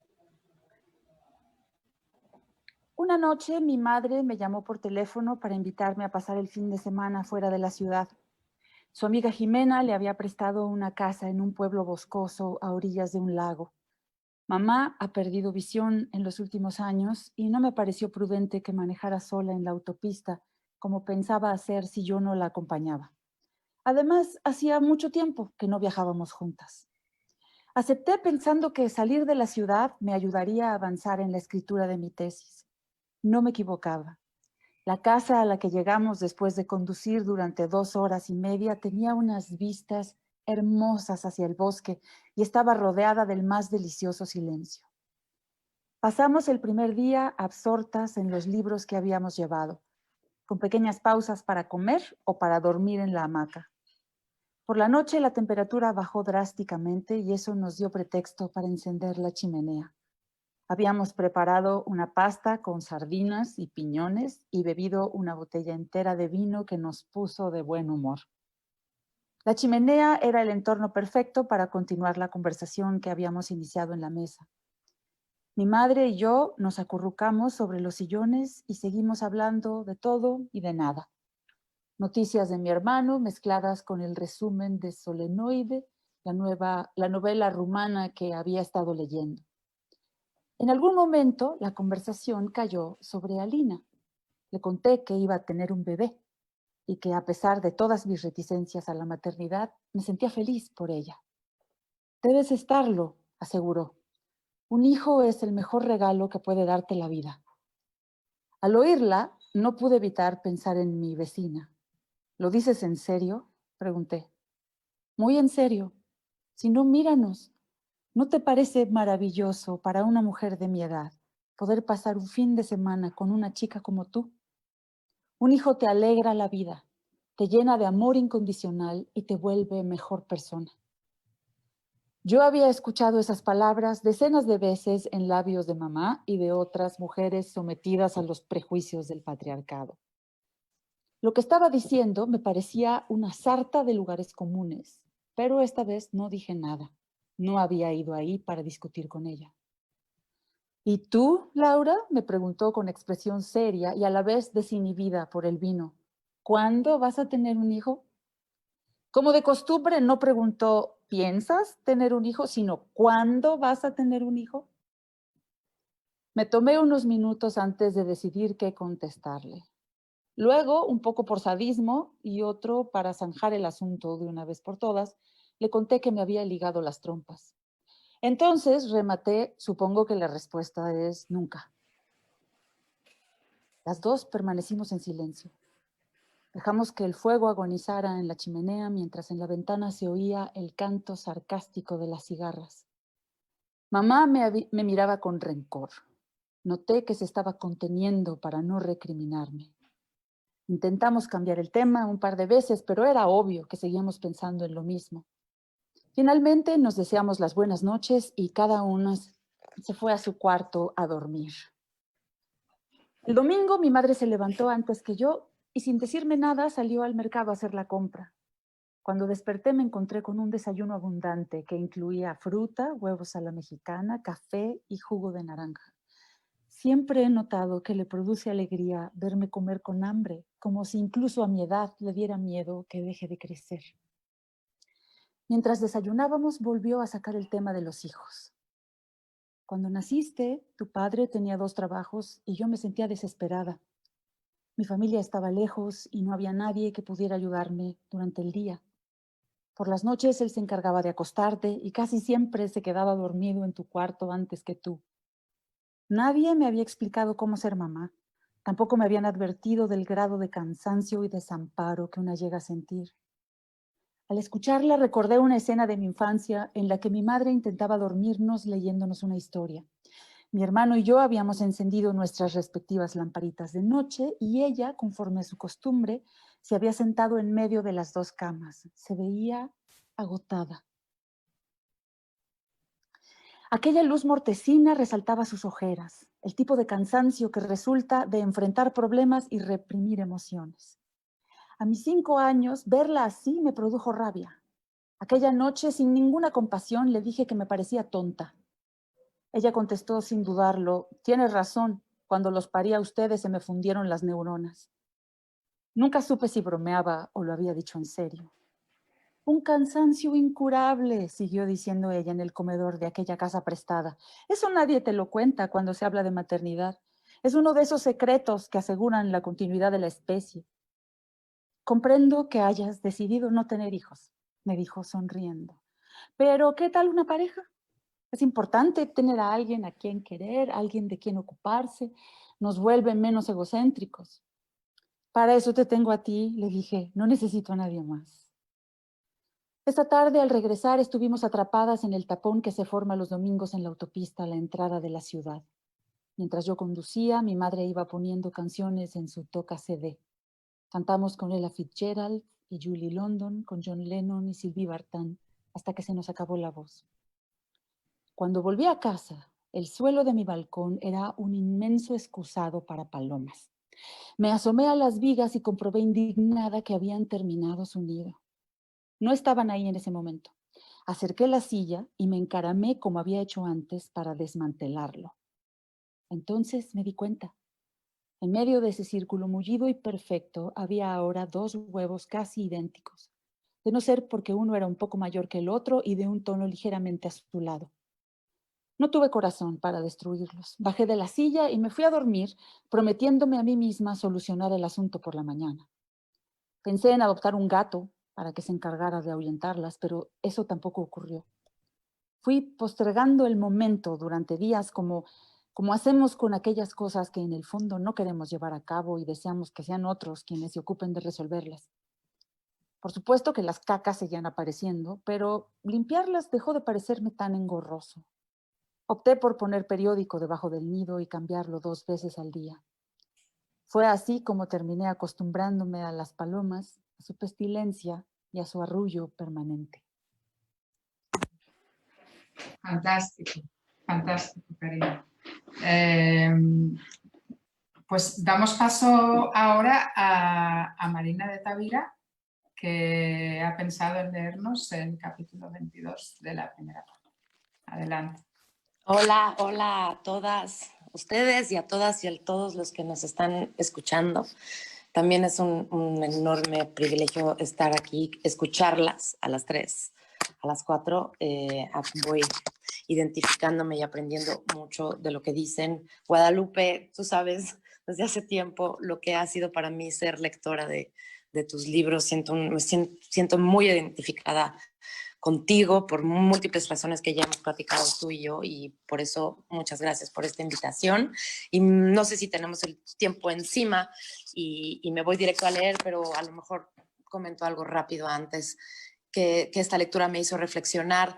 Una noche mi madre me llamó por teléfono para invitarme a pasar el fin de semana fuera de la ciudad. Su amiga Jimena le había prestado una casa en un pueblo boscoso a orillas de un lago. Mamá ha perdido visión en los últimos años y no me pareció prudente que manejara sola en la autopista, como pensaba hacer si yo no la acompañaba. Además, hacía mucho tiempo que no viajábamos juntas. Acepté pensando que salir de la ciudad me ayudaría a avanzar en la escritura de mi tesis. No me equivocaba. La casa a la que llegamos después de conducir durante 2 horas y media tenía unas vistas hermosas hacia el bosque y estaba rodeada del más delicioso silencio. Pasamos el primer día absortas en los libros que habíamos llevado, con pequeñas pausas para comer o para dormir en la hamaca. Por la noche la temperatura bajó drásticamente y eso nos dio pretexto para encender la chimenea. Habíamos preparado una pasta con sardinas y piñones y bebido una botella entera de vino que nos puso de buen humor. La chimenea era el entorno perfecto para continuar la conversación que habíamos iniciado en la mesa. Mi madre y yo nos acurrucamos sobre los sillones y seguimos hablando de todo y de nada. Noticias de mi hermano mezcladas con el resumen de Solenoide, la novela rumana que había estado leyendo. En algún momento la conversación cayó sobre Alina. Le conté que iba a tener un bebé y que a pesar de todas mis reticencias a la maternidad, me sentía feliz por ella. Debes estarlo, aseguró. Un hijo es el mejor regalo que puede darte la vida. Al oírla, no pude evitar pensar en mi vecina. ¿Lo dices en serio?, pregunté. Muy en serio. Si no, míranos. ¿No te parece maravilloso para una mujer de mi edad poder pasar un fin de semana con una chica como tú? Un hijo te alegra la vida, te llena de amor incondicional y te vuelve mejor persona. Yo había escuchado esas palabras decenas de veces en labios de mamá y de otras mujeres sometidas a los prejuicios del patriarcado. Lo que estaba diciendo me parecía una sarta de lugares comunes, pero esta vez no dije nada. No había ido ahí para discutir con ella. ¿Y tú, Laura?, me preguntó con expresión seria y a la vez desinhibida por el vino. ¿Cuándo vas a tener un hijo? Como de costumbre, no preguntó, ¿piensas tener un hijo?, sino ¿cuándo vas a tener un hijo? Me tomé unos minutos antes de decidir qué contestarle. Luego, un poco por sadismo y otro para zanjar el asunto de una vez por todas, le conté que me había ligado las trompas. Entonces rematé, supongo que la respuesta es nunca. Las dos permanecimos en silencio. Dejamos que el fuego agonizara en la chimenea mientras en la ventana se oía el canto sarcástico de las cigarras. Mamá me miraba con rencor. Noté que se estaba conteniendo para no recriminarme. Intentamos cambiar el tema un par de veces, pero era obvio que seguíamos pensando en lo mismo. Finalmente nos deseamos las buenas noches y cada uno se fue a su cuarto a dormir. El domingo mi madre se levantó antes que yo y sin decirme nada salió al mercado a hacer la compra. Cuando desperté me encontré con un desayuno abundante que incluía fruta, huevos a la mexicana, café y jugo de naranja. Siempre he notado que le produce alegría verme comer con hambre, como si incluso a mi edad le diera miedo que deje de crecer. Mientras desayunábamos, volvió a sacar el tema de los hijos. Cuando naciste, tu padre tenía 2 trabajos y yo me sentía desesperada. Mi familia estaba lejos y no había nadie que pudiera ayudarme durante el día. Por las noches él se encargaba de acostarte y casi siempre se quedaba dormido en tu cuarto antes que tú. Nadie me había explicado cómo ser mamá. Tampoco me habían advertido del grado de cansancio y desamparo que una llega a sentir. Al escucharla recordé una escena de mi infancia en la que mi madre intentaba dormirnos leyéndonos una historia. Mi hermano y yo habíamos encendido nuestras respectivas lamparitas de noche y ella, conforme a su costumbre, se había sentado en medio de las 2 camas. Se veía agotada. Aquella luz mortecina resaltaba sus ojeras, el tipo de cansancio que resulta de enfrentar problemas y reprimir emociones. A mis 5 años, verla así me produjo rabia. Aquella noche, sin ninguna compasión, le dije que me parecía tonta. Ella contestó sin dudarlo, tienes razón, cuando los parí a ustedes se me fundieron las neuronas. Nunca supe si bromeaba o lo había dicho en serio. Un cansancio incurable, siguió diciendo ella en el comedor de aquella casa prestada. Eso nadie te lo cuenta cuando se habla de maternidad. Es uno de esos secretos que aseguran la continuidad de la especie. Comprendo que hayas decidido no tener hijos, me dijo sonriendo. Pero ¿qué tal una pareja? Es importante tener a alguien a quien querer, alguien de quien ocuparse. Nos vuelve menos egocéntricos. Para eso te tengo a ti, le dije, no necesito a nadie más. Esta tarde, al regresar, estuvimos atrapadas en el tapón que se forma los domingos en la autopista a la entrada de la ciudad. Mientras yo conducía, mi madre iba poniendo canciones en su toca CD. Cantamos con Ella Fitzgerald y Julie London, con John Lennon y Sylvie Vartan, hasta que se nos acabó la voz. Cuando volví a casa, el suelo de mi balcón era un inmenso excusado para palomas. Me asomé a las vigas y comprobé indignada que habían terminado su nido. No estaban ahí en ese momento. Acerqué la silla y me encaramé como había hecho antes para desmantelarlo. Entonces me di cuenta. En medio de ese círculo mullido y perfecto había ahora 2 huevos casi idénticos, de no ser porque uno era un poco mayor que el otro y de un tono ligeramente azulado. No tuve corazón para destruirlos. Bajé de la silla y me fui a dormir, prometiéndome a mí misma solucionar el asunto por la mañana. Pensé en adoptar un gato para que se encargara de ahuyentarlas, pero eso tampoco ocurrió. Fui postergando el momento durante días como hacemos con aquellas cosas que en el fondo no queremos llevar a cabo y deseamos que sean otros quienes se ocupen de resolverlas. Por supuesto que las cacas seguían apareciendo, pero limpiarlas dejó de parecerme tan engorroso. Opté por poner periódico debajo del nido y cambiarlo 2 veces al día. Fue así como terminé acostumbrándome a las palomas, a su pestilencia y a su arrullo permanente. Fantástico, fantástico, Karina. Pues damos paso ahora a Marina de Tavira, que ha pensado en leernos el capítulo 22 de la primera parte. Adelante. Hola, hola a todas ustedes y a todas y a todos los que nos están escuchando. También es un enorme privilegio estar aquí, escucharlas a las 3, a las 4. Voy identificándome y aprendiendo mucho de lo que dicen. Guadalupe, tú sabes desde hace tiempo lo que ha sido para mí ser lectora de tus libros. Me siento muy identificada contigo por múltiples razones que ya hemos platicado tú y yo, y por eso muchas gracias por esta invitación. Y no sé si tenemos el tiempo encima y me voy directo a leer, pero a lo mejor comento algo rápido antes, que esta lectura me hizo reflexionar.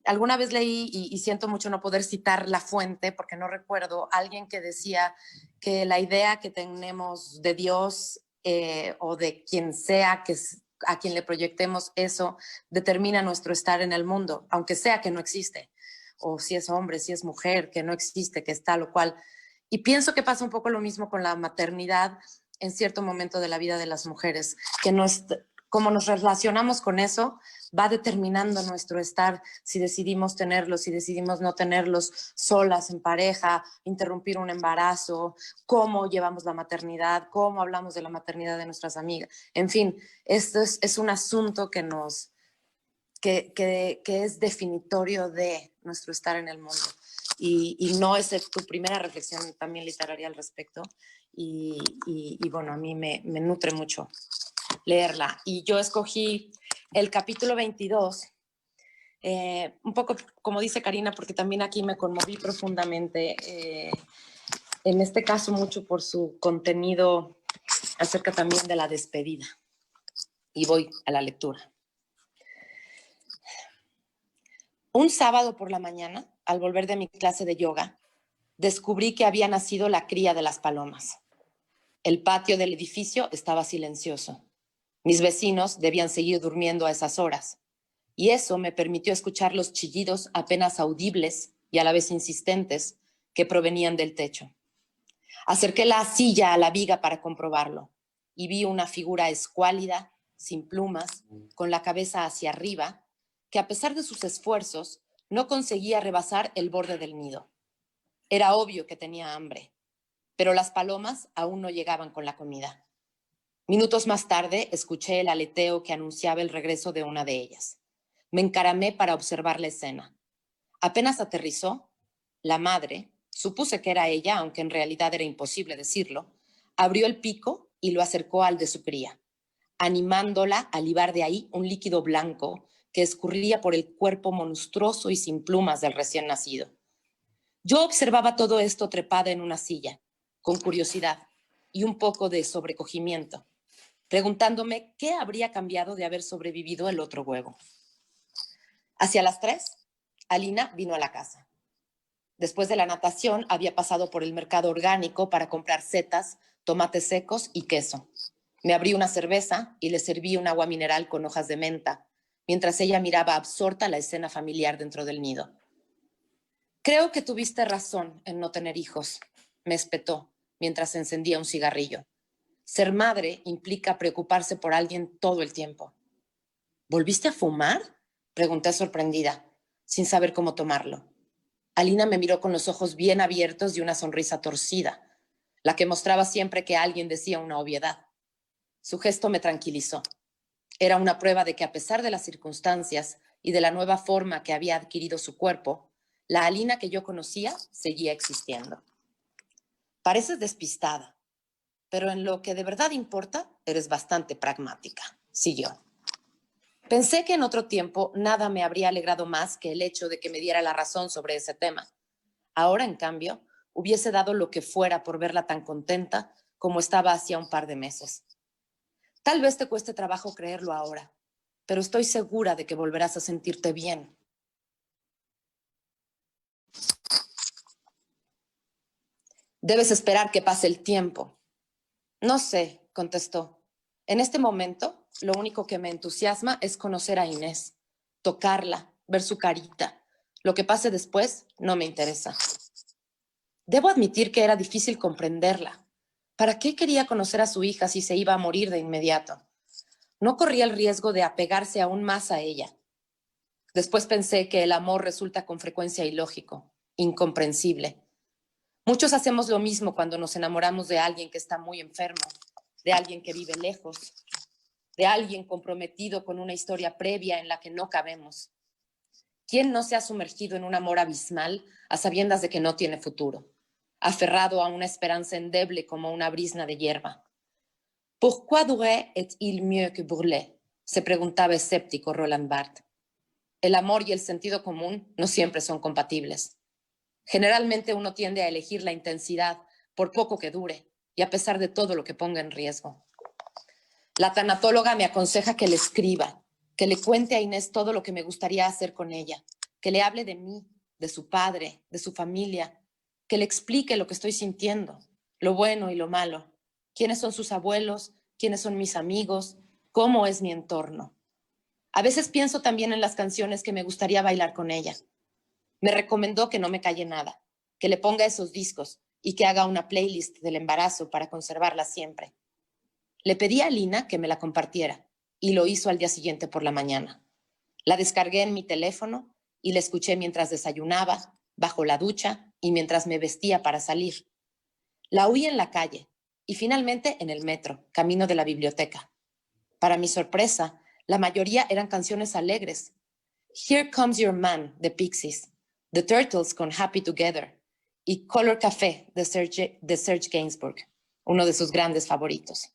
Alguna vez leí, y siento mucho no poder citar la fuente porque no recuerdo, alguien que decía que la idea que tenemos de Dios o de quien sea que a quien le proyectemos eso, determina nuestro estar en el mundo, aunque sea que no existe, o si es hombre, si es mujer, que no existe, que es tal o cual. Y pienso que pasa un poco lo mismo con la maternidad en cierto momento de la vida de las mujeres, que como nos relacionamos con eso, va determinando nuestro estar, si decidimos tenerlos, si decidimos no tenerlos, solas, en pareja, interrumpir un embarazo, cómo llevamos la maternidad, cómo hablamos de la maternidad de nuestras amigas. En fin, esto es un asunto que es definitorio de nuestro estar en el mundo. Y no es tu primera reflexión también literaria al respecto. Y bueno, a mí me nutre mucho leerla. Y yo escogí el capítulo 22, un poco como dice Karina, porque también aquí me conmoví profundamente, en este caso mucho por su contenido acerca también de la despedida. Y voy a la lectura. Un sábado por la mañana, al volver de mi clase de yoga, descubrí que había nacido la cría de las palomas. El patio del edificio estaba silencioso. Mis vecinos debían seguir durmiendo a esas horas, y eso me permitió escuchar los chillidos apenas audibles y a la vez insistentes que provenían del techo. Acerqué la silla a la viga para comprobarlo y vi una figura escuálida, sin plumas, con la cabeza hacia arriba, que a pesar de sus esfuerzos no conseguía rebasar el borde del nido. Era obvio que tenía hambre, pero las palomas aún no llegaban con la comida. Minutos más tarde escuché el aleteo que anunciaba el regreso de una de ellas. Me encaramé para observar la escena. Apenas aterrizó, la madre, supuse que era ella, aunque en realidad era imposible decirlo, abrió el pico y lo acercó al de su cría, animándola a libar de ahí un líquido blanco que escurría por el cuerpo monstruoso y sin plumas del recién nacido. Yo observaba todo esto trepada en una silla, con curiosidad y un poco de sobrecogimiento, preguntándome qué habría cambiado de haber sobrevivido el otro huevo. Hacia las 3, Alina vino a la casa. Después de la natación, había pasado por el mercado orgánico para comprar setas, tomates secos y queso. Me abrí una cerveza y le serví un agua mineral con hojas de menta, mientras ella miraba absorta la escena familiar dentro del nido. Creo que tuviste razón en no tener hijos, me espetó mientras encendía un cigarrillo. Ser madre implica preocuparse por alguien todo el tiempo. ¿Volviste a fumar?, pregunté sorprendida, sin saber cómo tomarlo. Alina me miró con los ojos bien abiertos y una sonrisa torcida, la que mostraba siempre que alguien decía una obviedad. Su gesto me tranquilizó. Era una prueba de que, a pesar de las circunstancias y de la nueva forma que había adquirido su cuerpo, la Alina que yo conocía seguía existiendo. Pareces despistada, pero en lo que de verdad importa, eres bastante pragmática, siguió. Pensé que en otro tiempo nada me habría alegrado más que el hecho de que me diera la razón sobre ese tema. Ahora, en cambio, hubiese dado lo que fuera por verla tan contenta como estaba hacía un par de meses. Tal vez te cueste trabajo creerlo ahora, pero estoy segura de que volverás a sentirte bien. Debes esperar que pase el tiempo. No sé, contestó. En este momento, lo único que me entusiasma es conocer a Inés, tocarla, ver su carita. Lo que pase después no me interesa. Debo admitir que era difícil comprenderla. ¿Para qué quería conocer a su hija si se iba a morir de inmediato? No corría el riesgo de apegarse aún más a ella. Después pensé que el amor resulta con frecuencia ilógico, incomprensible. Muchos hacemos lo mismo cuando nos enamoramos de alguien que está muy enfermo, de alguien que vive lejos, de alguien comprometido con una historia previa en la que no cabemos. ¿Quién no se ha sumergido en un amor abismal a sabiendas de que no tiene futuro, aferrado a una esperanza endeble como una brizna de hierba? ¿Pourquoi durer est-il mieux que brûler?, se preguntaba escéptico Roland Barthes. El amor y el sentido común no siempre son compatibles. Generalmente uno tiende a elegir la intensidad, por poco que dure, y a pesar de todo lo que ponga en riesgo. La tanatóloga me aconseja que le escriba, que le cuente a Inés todo lo que me gustaría hacer con ella, que le hable de mí, de su padre, de su familia, que le explique lo que estoy sintiendo, lo bueno y lo malo, quiénes son sus abuelos, quiénes son mis amigos, cómo es mi entorno. A veces pienso también en las canciones que me gustaría bailar con ella. Me recomendó que no me calle nada, que le ponga esos discos y que haga una playlist del embarazo para conservarla siempre. Le pedí a Alina que me la compartiera y lo hizo al día siguiente por la mañana. La descargué en mi teléfono y la escuché mientras desayunaba, bajo la ducha y mientras me vestía para salir. La oí en la calle y finalmente en el metro, camino de la biblioteca. Para mi sorpresa, la mayoría eran canciones alegres. Here Comes Your Man, de Pixies, The Turtles con Happy Together y Color Café de Serge Gainsbourg, uno de sus grandes favoritos.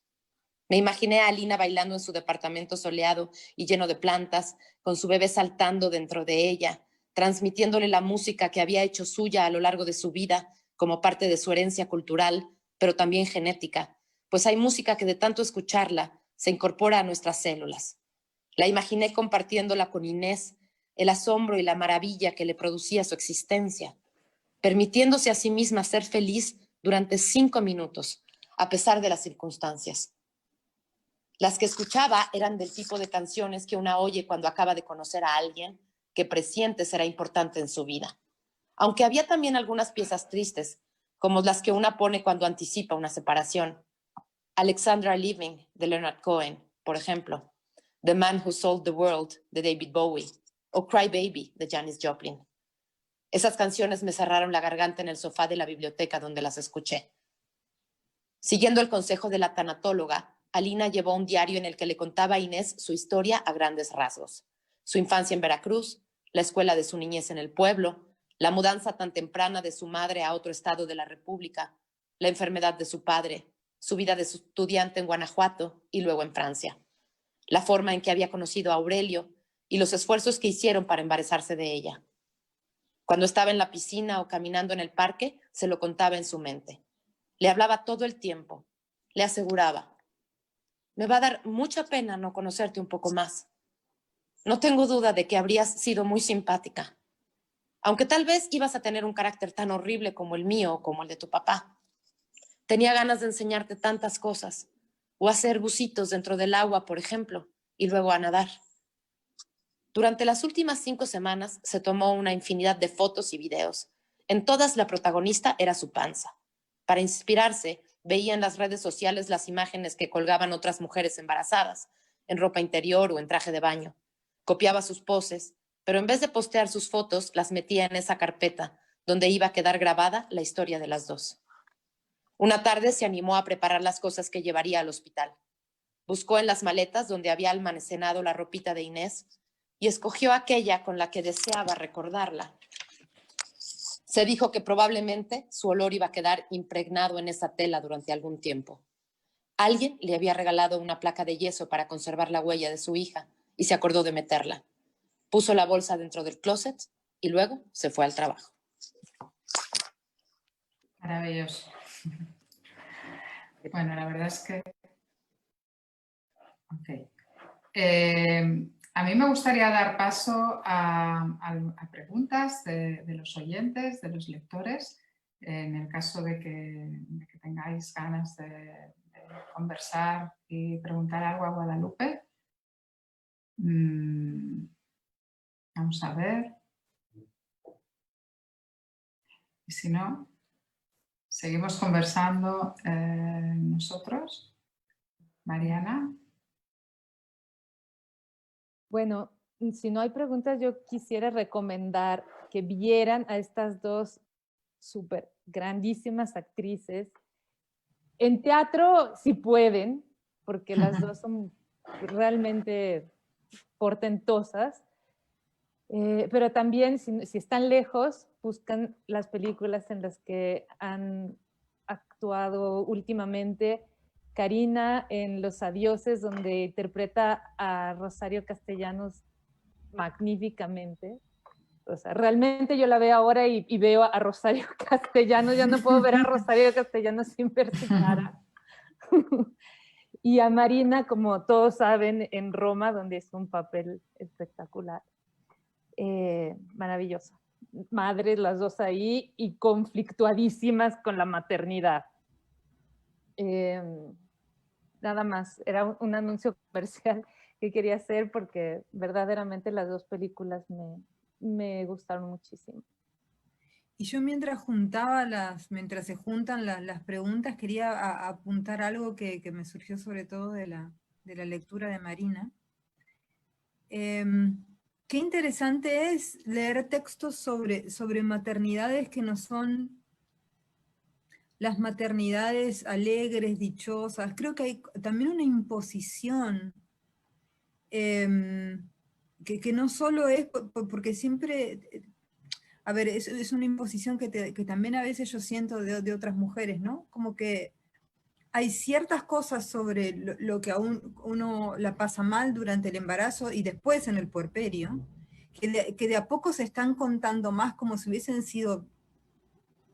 Me imaginé a Alina bailando en su departamento soleado y lleno de plantas, con su bebé saltando dentro de ella, transmitiéndole la música que había hecho suya a lo largo de su vida como parte de su herencia cultural, pero también genética, pues hay música que de tanto escucharla se incorpora a nuestras células. La imaginé compartiéndola con Inés, el asombro y la maravilla que le producía su existencia, permitiéndose a sí misma ser feliz durante 5 minutos, a pesar de las circunstancias. Las que escuchaba eran del tipo de canciones que una oye cuando acaba de conocer a alguien que presiente será importante en su vida. Aunque había también algunas piezas tristes, como las que una pone cuando anticipa una separación. Alexandra Living, de Leonard Cohen, por ejemplo. The Man Who Sold the World, de David Bowie. O Cry Baby, de Janis Joplin. Esas canciones me cerraron la garganta en el sofá de la biblioteca donde las escuché. Siguiendo el consejo de la tanatóloga, Alina llevó un diario en el que le contaba a Inés su historia a grandes rasgos. Su infancia en Veracruz, la escuela de su niñez en el pueblo, la mudanza tan temprana de su madre a otro estado de la República, la enfermedad de su padre, su vida de estudiante en Guanajuato y luego en Francia, la forma en que había conocido a Aurelio y los esfuerzos que hicieron para embarazarse de ella. Cuando estaba en la piscina o caminando en el parque, se lo contaba en su mente. Le hablaba todo el tiempo. Le aseguraba: me va a dar mucha pena no conocerte un poco más. No tengo duda de que habrías sido muy simpática, aunque tal vez ibas a tener un carácter tan horrible como el mío o como el de tu papá. Tenía ganas de enseñarte tantas cosas, o hacer bucitos dentro del agua, por ejemplo, y luego a nadar. Durante las últimas 5 semanas se tomó una infinidad de fotos y videos. En todas la protagonista era su panza. Para inspirarse, veía en las redes sociales las imágenes que colgaban otras mujeres embarazadas, en ropa interior o en traje de baño. Copiaba sus poses, pero en vez de postear sus fotos, las metía en esa carpeta, donde iba a quedar grabada la historia de las dos. Una tarde se animó a preparar las cosas que llevaría al hospital. Buscó en las maletas donde había almacenado la ropita de Inés y escogió aquella con la que deseaba recordarla. Se dijo que probablemente su olor iba a quedar impregnado en esa tela durante algún tiempo. Alguien le había regalado una placa de yeso para conservar la huella de su hija y se acordó de meterla. Puso la bolsa dentro del closet y luego se fue al trabajo. Maravilloso. Bueno, la verdad es que... Okay. A mí me gustaría dar paso a preguntas de los oyentes, de los lectores, en el caso de que tengáis ganas de conversar y preguntar algo a Guadalupe. Vamos a ver. Y si no, seguimos conversando nosotros. Mariana. Bueno, si no hay preguntas, yo quisiera recomendar que vieran a estas dos súper grandísimas actrices. En teatro, si pueden, porque las dos son realmente portentosas, pero también si están lejos, buscan las películas en las que han actuado últimamente. Karina en Los Adioses, donde interpreta a Rosario Castellanos magníficamente. O sea, realmente yo la veo ahora y veo a Rosario Castellanos, ya no puedo ver a Rosario Castellanos sin ver su cara. Y a Marina, como todos saben, en Roma, donde es un papel espectacular. Maravillosa. Madres las dos ahí y conflictuadísimas con la maternidad. Nada más, era un anuncio comercial que quería hacer porque verdaderamente las dos películas me gustaron muchísimo. Y yo mientras se juntan las preguntas, quería apuntar algo que me surgió sobre todo de la lectura de Marina. Qué interesante es leer textos sobre maternidades que no son las maternidades alegres, dichosas. Creo que hay también una imposición que no solo es porque siempre... A ver, es una imposición que también a veces yo siento de otras mujeres, ¿no? Como que hay ciertas cosas sobre lo que uno la pasa mal durante el embarazo y después en el puerperio, que de a poco se están contando más como si hubiesen sido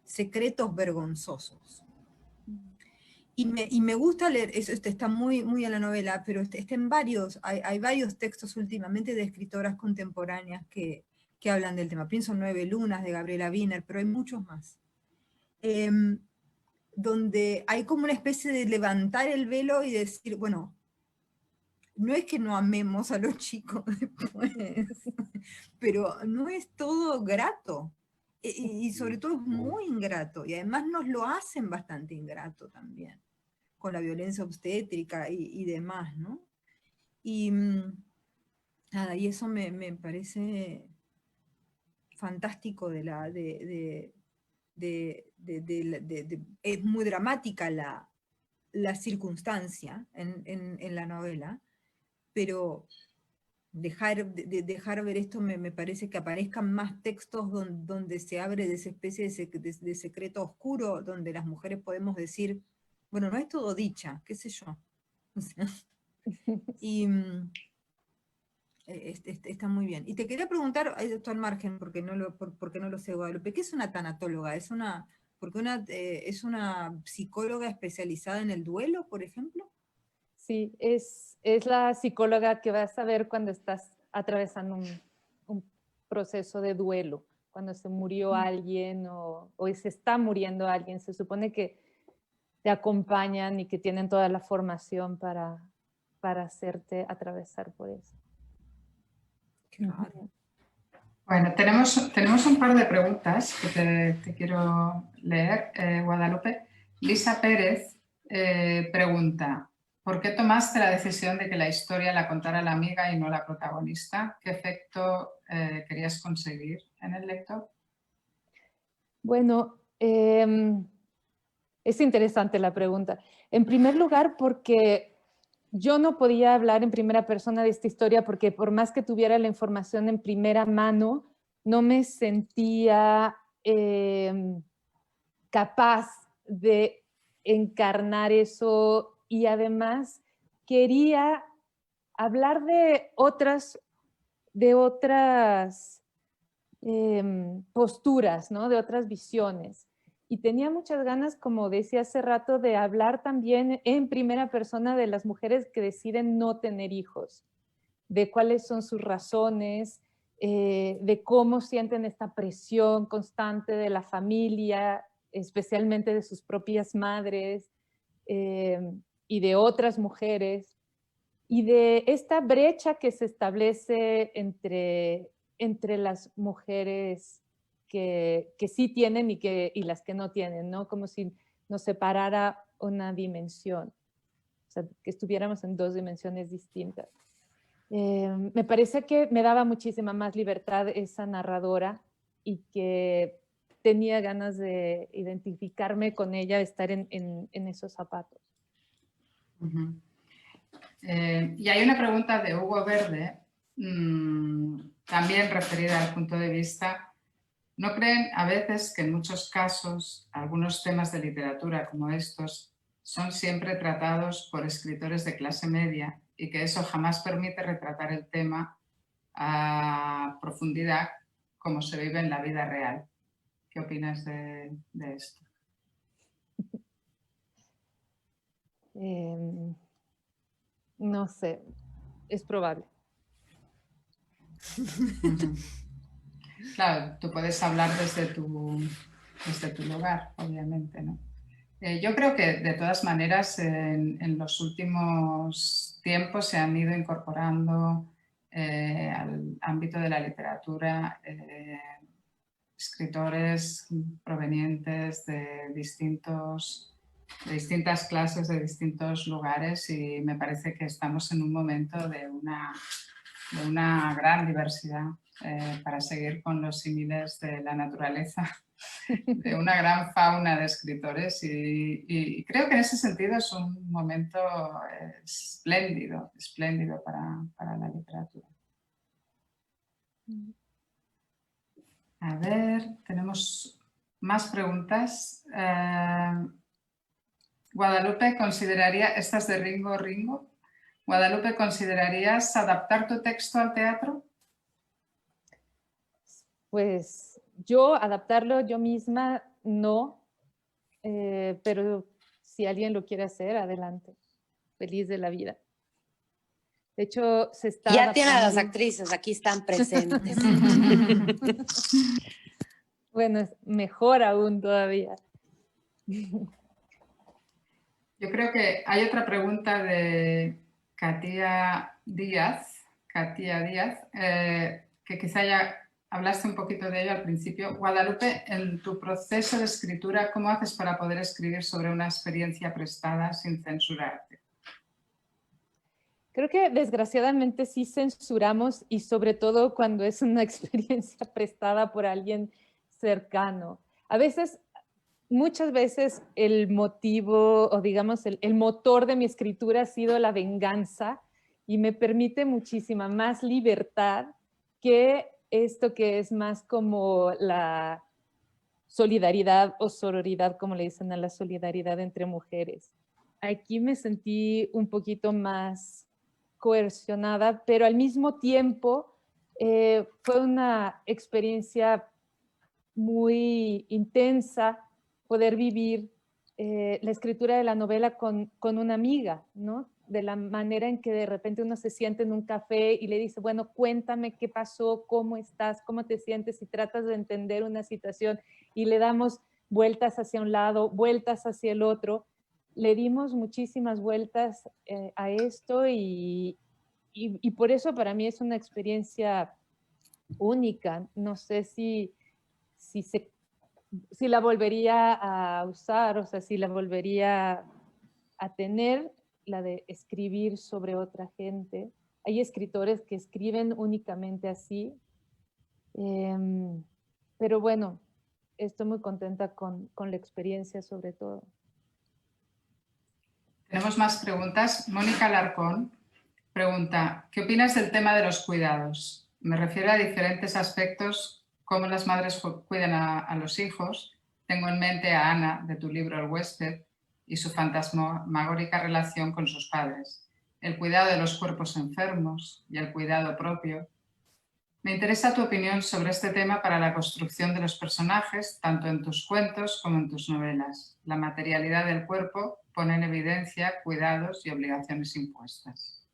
secretos vergonzosos. Y me gusta leer, eso está muy, muy en la novela, pero está en hay varios textos últimamente de escritoras contemporáneas que hablan del tema. Pienso en 9 lunas de Gabriela Wiener, pero hay muchos más. Donde hay como una especie de levantar el velo y decir, bueno, no es que no amemos a los chicos después, pero no es todo grato. Y sobre todo es muy ingrato, y además nos lo hacen bastante ingrato también, con la violencia obstétrica y demás, ¿no? Y nada, y eso me parece fantástico es muy dramática la circunstancia en la novela, pero dejar ver esto me parece que aparezcan más textos donde se abre de esa especie de secreto oscuro, donde las mujeres podemos decir, bueno, no es todo dicha, qué sé yo. O sea, y Está muy bien. Y te quería preguntar, esto al margen, porque no lo sé, Guadalupe, ¿qué es una tanatóloga? ¿Es una psicóloga especializada en el duelo, por ejemplo? Sí, es la psicóloga que vas a ver cuando estás atravesando un proceso de duelo, cuando se murió alguien o se está muriendo alguien. Se supone que te acompañan y que tienen toda la formación para hacerte atravesar por eso. Claro. Bueno, tenemos un par de preguntas que te quiero leer, Guadalupe. Lisa Pérez pregunta, ¿por qué tomaste la decisión de que la historia la contara la amiga y no la protagonista? ¿Qué efecto querías conseguir en el lector? Bueno, es interesante la pregunta. En primer lugar, porque yo no podía hablar en primera persona de esta historia porque por más que tuviera la información en primera mano, no me sentía capaz de encarnar eso y además quería hablar de otras posturas, ¿no? De otras visiones. Y tenía muchas ganas, como decía hace rato, de hablar también en primera persona de las mujeres que deciden no tener hijos, de cuáles son sus razones, de cómo sienten esta presión constante de la familia, especialmente de sus propias madres y de otras mujeres, y de esta brecha que se establece entre las mujeres que sí tienen y las que no tienen, ¿no? Como si nos separara una dimensión, o sea, que estuviéramos en dos dimensiones distintas. Me parece que me daba muchísima más libertad esa narradora y que tenía ganas de identificarme con ella, de estar en esos zapatos. Uh-huh. Y hay una pregunta de Hugo Verde, también referida al punto de vista. ¿No creen a veces que en muchos casos algunos temas de literatura como estos son siempre tratados por escritores de clase media y que eso jamás permite retratar el tema a profundidad como se vive en la vida real? ¿Qué opinas de esto? No sé, es probable. Claro, tú puedes hablar desde tu lugar, obviamente, ¿no? Yo creo que de todas maneras en los últimos tiempos se han ido incorporando al ámbito de la literatura escritores provenientes de distintas clases, de distintos lugares, y me parece que estamos en un momento de una gran diversidad para seguir con los símiles de la naturaleza, de una gran fauna de escritores, y creo que en ese sentido es un momento espléndido para la literatura. A ver, tenemos más preguntas. Guadalupe, estas de Ringo. Guadalupe, ¿considerarías adaptar tu texto al teatro? Pues yo adaptarlo yo misma no, pero si alguien lo quiere hacer, adelante. Feliz de la vida. De hecho, se está Ya adaptando. tiene a las actrices, aquí están presentes. Bueno, es mejor aún todavía. Yo creo que hay otra pregunta de Katia Díaz, que quizá ya hablaste un poquito de ello al principio. Guadalupe, en tu proceso de escritura, ¿cómo haces para poder escribir sobre una experiencia prestada sin censurarte? Creo que desgraciadamente sí censuramos, y sobre todo cuando es una experiencia prestada por alguien cercano. A veces, muchas veces el motivo o digamos el motor de mi escritura ha sido la venganza y me permite muchísima más libertad que esto que es más como la solidaridad o sororidad, como le dicen a la solidaridad entre mujeres. Aquí me sentí un poquito más coercionada, pero al mismo tiempo fue una experiencia muy intensa poder vivir la escritura de la novela con una amiga, ¿no? De la manera en que de repente uno se siente en un café y le dice, bueno, cuéntame qué pasó, cómo estás, cómo te sientes, y tratas de entender una situación y le damos vueltas hacia un lado, vueltas hacia el otro. Le dimos muchísimas vueltas a esto y por eso para mí es una experiencia única. No sé si la volvería a usar, o sea, si la volvería a tener, la de escribir sobre otra gente. Hay escritores que escriben únicamente así, pero bueno, estoy muy contenta con la experiencia sobre todo. Tenemos más preguntas. Mónica Alarcón pregunta, ¿qué opinas del tema de los cuidados? Me refiero a diferentes aspectos, cómo las madres cuidan a los hijos. Tengo en mente a Ana, de tu libro El huésped, y su fantasmagórica relación con sus padres, el cuidado de los cuerpos enfermos y el cuidado propio. Me interesa tu opinión sobre este tema para la construcción de los personajes, tanto en tus cuentos como en tus novelas. La materialidad del cuerpo pone en evidencia cuidados y obligaciones impuestas.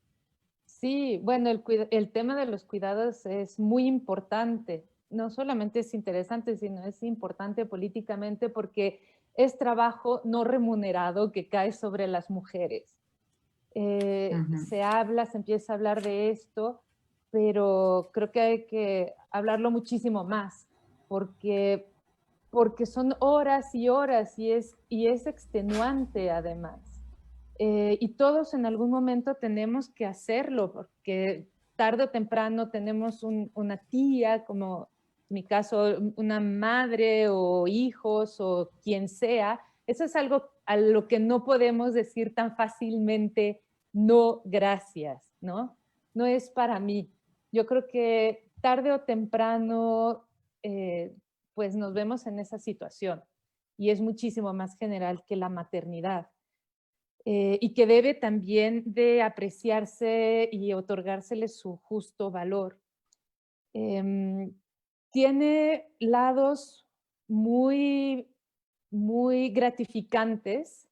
Sí, bueno, el tema de los cuidados es muy importante. No solamente es interesante, sino es importante políticamente porque es trabajo no remunerado que cae sobre las mujeres. Se empieza a hablar de esto, pero creo que hay que hablarlo muchísimo más, porque son horas y horas y es extenuante además. Y todos en algún momento tenemos que hacerlo, porque tarde o temprano tenemos una tía, como en mi caso, una madre o hijos o quien sea. Eso es algo a lo que no podemos decir tan fácilmente, no, gracias, ¿no? No es para mí. Yo creo que tarde o temprano, pues nos vemos en esa situación y es muchísimo más general que la maternidad. Y que debe también de apreciarse y otorgársele su justo valor. Tiene lados muy, muy gratificantes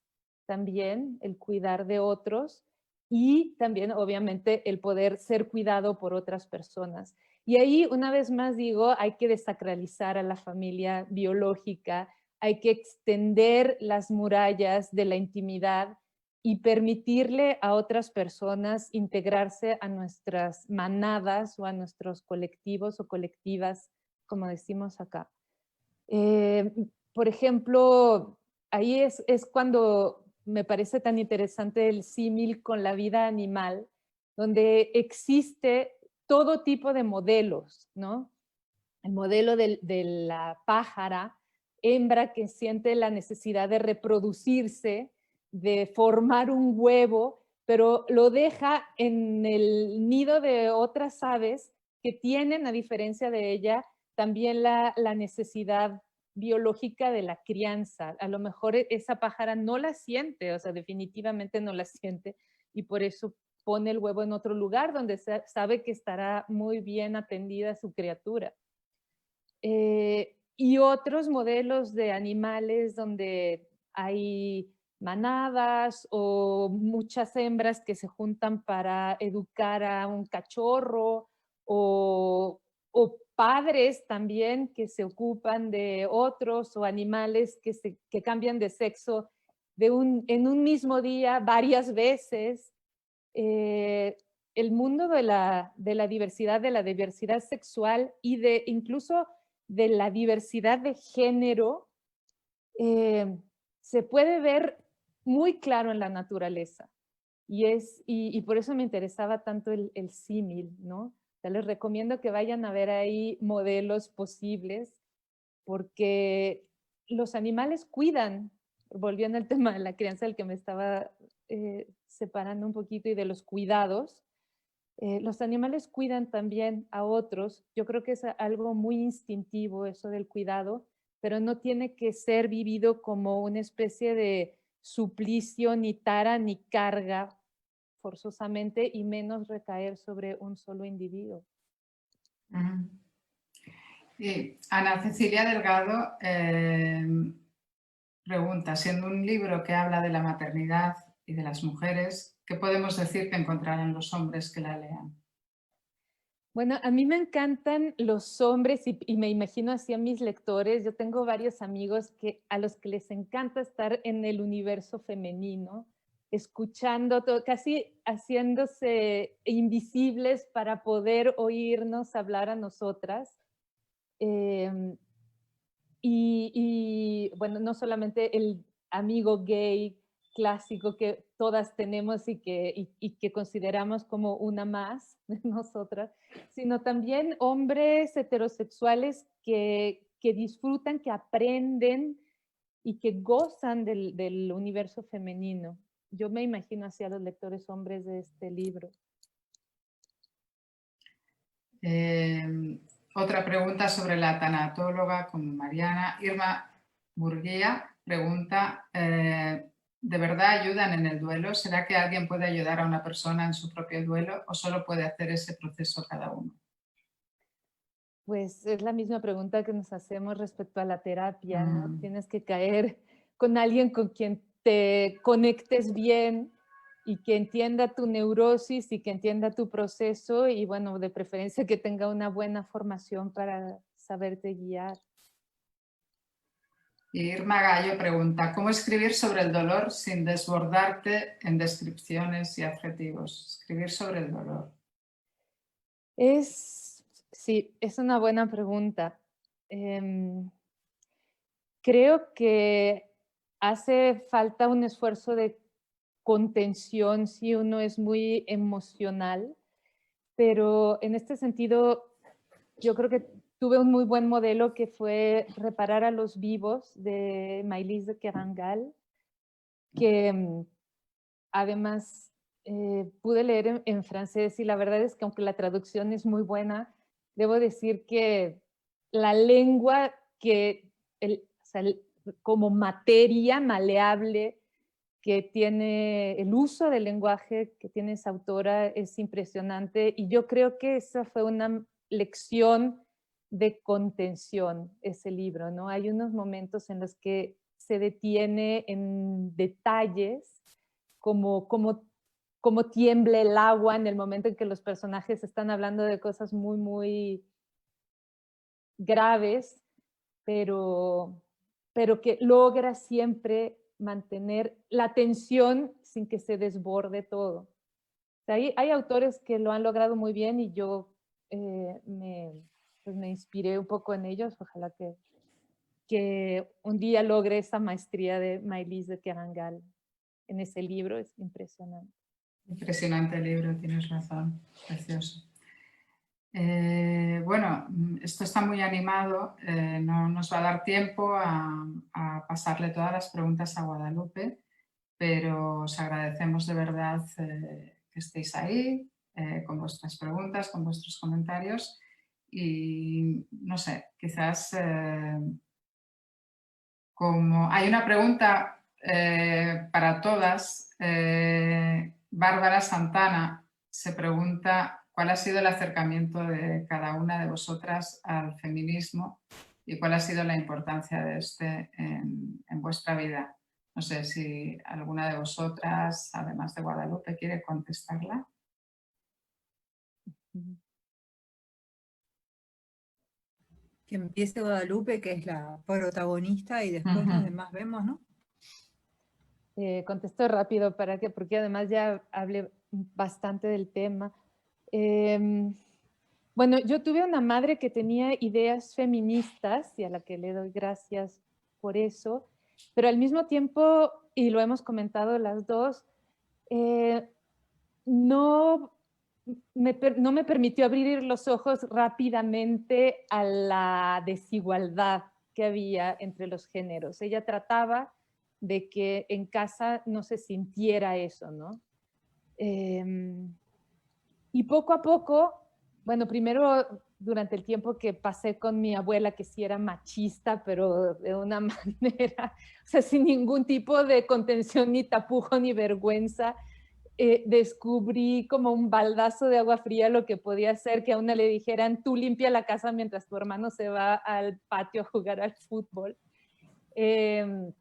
también el cuidar de otros y también obviamente el poder ser cuidado por otras personas. Y ahí una vez más digo, hay que desacralizar a la familia biológica, hay que extender las murallas de la intimidad y permitirle a otras personas integrarse a nuestras manadas o a nuestros colectivos o colectivas, como decimos acá. Por ejemplo, ahí es cuando me parece tan interesante el símil con la vida animal, donde existe todo tipo de modelos, ¿no? El modelo de la pájara, hembra que siente la necesidad de reproducirse, de formar un huevo, pero lo deja en el nido de otras aves que tienen, a diferencia de ella, también la necesidad biológica de la crianza. A lo mejor esa pájara no la siente, o sea, definitivamente no la siente, y por eso pone el huevo en otro lugar donde sabe que estará muy bien atendida su criatura. Y otros modelos de animales donde hay manadas o muchas hembras que se juntan para educar a un cachorro o padres también que se ocupan de otros o animales que cambian de sexo en un mismo día varias veces. El mundo de la diversidad sexual y incluso de la diversidad de género se puede ver muy claro en la naturaleza. Y por eso me interesaba tanto el símil, ¿no? O sea, les recomiendo que vayan a ver ahí modelos posibles, porque los animales cuidan, volviendo al tema de la crianza del que me estaba separando un poquito y de los cuidados, los animales cuidan también a otros. Yo creo que es algo muy instintivo eso del cuidado, pero no tiene que ser vivido como una especie de suplicio, ni tara, ni carga forzosamente y menos recaer sobre un solo individuo. Y Ana Cecilia Delgado pregunta, siendo un libro que habla de la maternidad y de las mujeres, ¿qué podemos decir que encontrarán los hombres que la lean? Bueno, a mí me encantan los hombres y me imagino así a mis lectores. Yo tengo varios amigos a los que les encanta estar en el universo femenino, escuchando todo, casi haciéndose invisibles para poder oírnos hablar a nosotras. Y bueno, no solamente el amigo gay clásico que todas tenemos y que consideramos como una más de nosotras, sino también hombres heterosexuales que disfrutan, que aprenden y que gozan del universo femenino. Yo me imagino así a los lectores hombres de este libro. Otra pregunta sobre la tanatóloga como Mariana. Irma Burguía pregunta, ¿de verdad ayudan en el duelo? ¿Será que alguien puede ayudar a una persona en su propio duelo o solo puede hacer ese proceso cada uno? Pues es la misma pregunta que nos hacemos respecto a la terapia, ¿no? Mm. Tienes que caer con alguien con quien te conectes bien y que entienda tu neurosis y que entienda tu proceso y bueno, de preferencia que tenga una buena formación para saberte guiar. Irma Gallo pregunta, ¿cómo escribir sobre el dolor sin desbordarte en descripciones y adjetivos? Escribir sobre el dolor. Sí, es una buena pregunta. Creo que hace falta un esfuerzo de contención si uno es muy emocional, pero en este sentido yo creo que tuve un muy buen modelo que fue Reparar a los vivos de Maëlys de Kerangal, que además pude leer en francés y la verdad es que aunque la traducción es muy buena, debo decir que la lengua como materia maleable que tiene el uso del lenguaje que tiene esa autora es impresionante y yo creo que esa fue una lección de contención, ese libro, ¿no? Hay unos momentos en los que se detiene en detalles como tiembla el agua en el momento en que los personajes están hablando de cosas muy, muy graves, pero que logra siempre mantener la tensión sin que se desborde todo. O sea, hay autores que lo han logrado muy bien y yo pues me inspiré un poco en ellos. Ojalá que un día logre esa maestría de Maëlys de Kerangal en ese libro. Es impresionante. Impresionante el libro, tienes razón, precioso. Bueno, esto está muy animado, no nos va a dar tiempo a pasarle todas las preguntas a Guadalupe, pero os agradecemos de verdad que estéis ahí con vuestras preguntas, con vuestros comentarios y no sé, quizás como hay una pregunta para todas, Bárbara Santana se pregunta ¿cuál ha sido el acercamiento de cada una de vosotras al feminismo y cuál ha sido la importancia de este en vuestra vida? No sé si alguna de vosotras, además de Guadalupe, quiere contestarla. Que empiece Guadalupe, que es la protagonista, y después los demás vemos, ¿no? Contesto rápido porque además ya hablé bastante del tema. Bueno, yo tuve una madre que tenía ideas feministas y a la que le doy gracias por eso, pero al mismo tiempo, y lo hemos comentado las dos, no me permitió abrir los ojos rápidamente a la desigualdad que había entre los géneros. Ella trataba de que en casa no se sintiera eso, ¿no? Y poco a poco, bueno, primero durante el tiempo que pasé con mi abuela, que sí era machista, pero de una manera, o sea, sin ningún tipo de contención, ni tapujo, ni vergüenza, descubrí como un baldazo de agua fría lo que podía hacer que a una le dijeran, tú limpia la casa mientras tu hermano se va al patio a jugar al fútbol. ¿Qué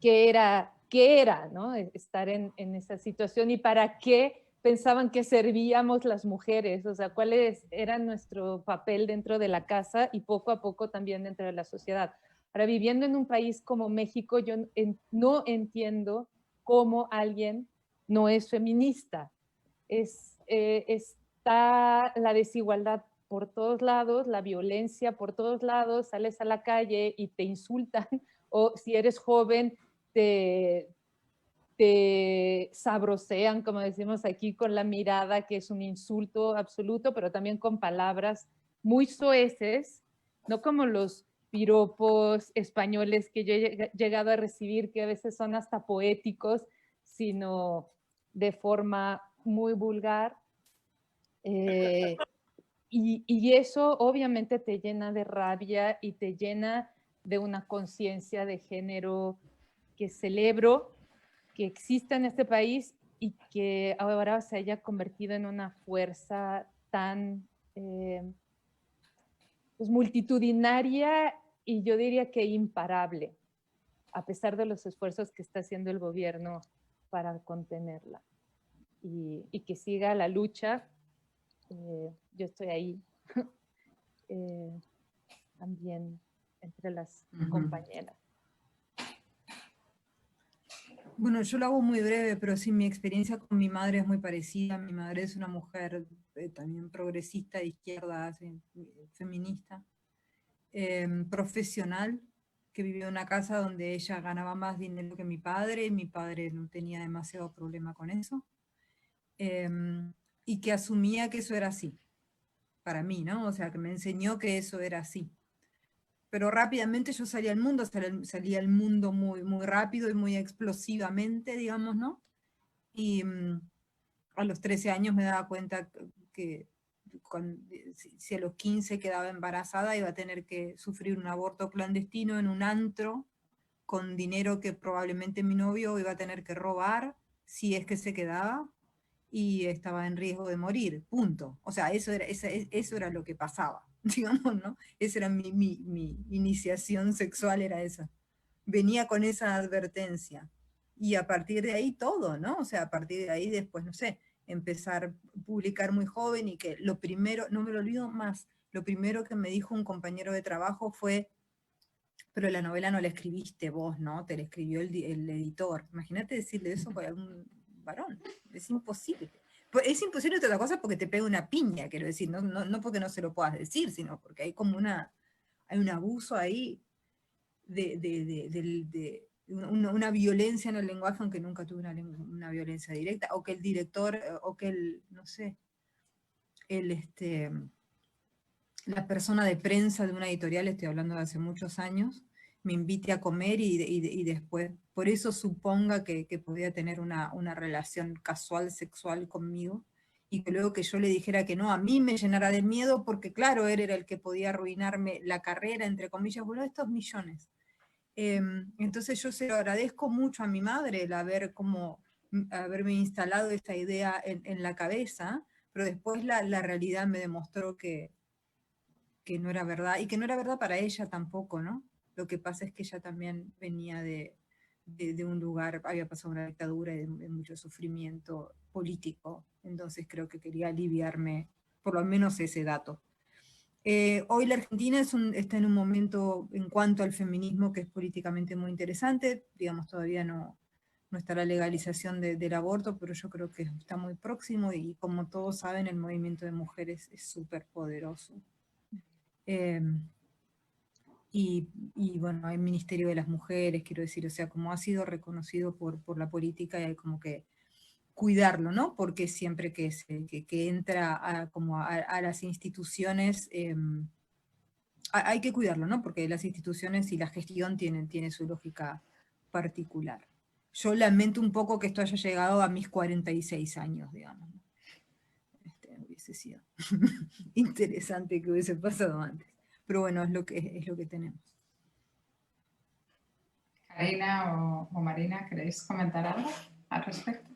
era, ¿no? Estar en esa situación y para qué pensaban que servíamos las mujeres, o sea, cuál era nuestro papel dentro de la casa y poco a poco también dentro de la sociedad. Ahora, viviendo en un país como México, yo no entiendo cómo alguien no es feminista. Está la desigualdad por todos lados, la violencia por todos lados, sales a la calle y te insultan, o si eres joven, te sabrosean, como decimos aquí, con la mirada, que es un insulto absoluto, pero también con palabras muy soeces, no como los piropos españoles que yo he llegado a recibir, que a veces son hasta poéticos, sino de forma muy vulgar. Y eso obviamente te llena de rabia y te llena de una conciencia de género que celebro, que exista en este país y que ahora se haya convertido en una fuerza tan pues multitudinaria y yo diría que imparable, a pesar de los esfuerzos que está haciendo el gobierno para contenerla. Y que siga la lucha. Yo estoy ahí también entre las compañeras. Bueno, yo lo hago muy breve, pero sí, mi experiencia con mi madre es muy parecida. Mi madre es una mujer también progresista, de izquierda, feminista, profesional, que vivió en una casa donde ella ganaba más dinero que mi padre, y mi padre no tenía demasiado problema con eso, y que asumía que eso era así, para mí, ¿no? O sea, que me enseñó que eso era así. Pero rápidamente yo salí al mundo, salí al mundo muy, muy rápido y muy explosivamente, digamos, ¿no? Y a los 13 años me daba cuenta que si a los 15 quedaba embarazada iba a tener que sufrir un aborto clandestino en un antro con dinero que probablemente mi novio iba a tener que robar si es que se quedaba, y estaba en riesgo de morir, punto. O sea, eso era lo que pasaba, digamos, ¿no? Esa era mi iniciación sexual, era esa. Venía con esa advertencia. Y a partir de ahí todo, ¿no? O sea, a partir de ahí después, no sé, empezar a publicar muy joven, y que lo primero, no me lo olvido más, lo primero que me dijo un compañero de trabajo fue: pero la novela no la escribiste vos, ¿no? Te la escribió el editor. Imagínate decirle eso a algún varón. Es imposible. Es imposible entre otras cosas porque te pega una piña, quiero decir, no porque no se lo puedas decir, sino porque hay como hay un abuso ahí de una violencia en el lenguaje, aunque nunca tuve una violencia directa, o que el director, o que no sé, la persona de prensa de una editorial, estoy hablando de hace muchos años, me invite a comer y después, por eso suponga que podía tener una relación casual, sexual conmigo, y que luego que yo le dijera que no, a mí me llenara de miedo, porque claro, él era el que podía arruinarme la carrera, entre comillas, bueno, estos millones. Entonces yo se lo agradezco mucho a mi madre, el haberme instalado esta idea en la cabeza, pero después la realidad me demostró que no era verdad, y que no era verdad para ella tampoco, ¿no? Lo que pasa es que ella también venía de un lugar, había pasado una dictadura y de mucho sufrimiento político, entonces creo que quería aliviarme por lo menos ese dato. Hoy la Argentina está en un momento, en cuanto al feminismo, que es políticamente muy interesante. Digamos, todavía no está la legalización del aborto, pero yo creo que está muy próximo, y como todos saben, el movimiento de mujeres es súper poderoso. Y bueno, hay Ministerio de las Mujeres, quiero decir, o sea, como ha sido reconocido por la política, y hay como que cuidarlo, ¿no? Porque siempre que entra como a las instituciones, hay que cuidarlo, ¿no? Porque las instituciones y la gestión tiene su lógica particular. Yo lamento un poco que esto haya llegado a mis 46 años, digamos. Hubiese sido interesante que hubiese pasado antes. Pero bueno, es lo que tenemos. Karina o Marina, ¿queréis comentar algo al respecto?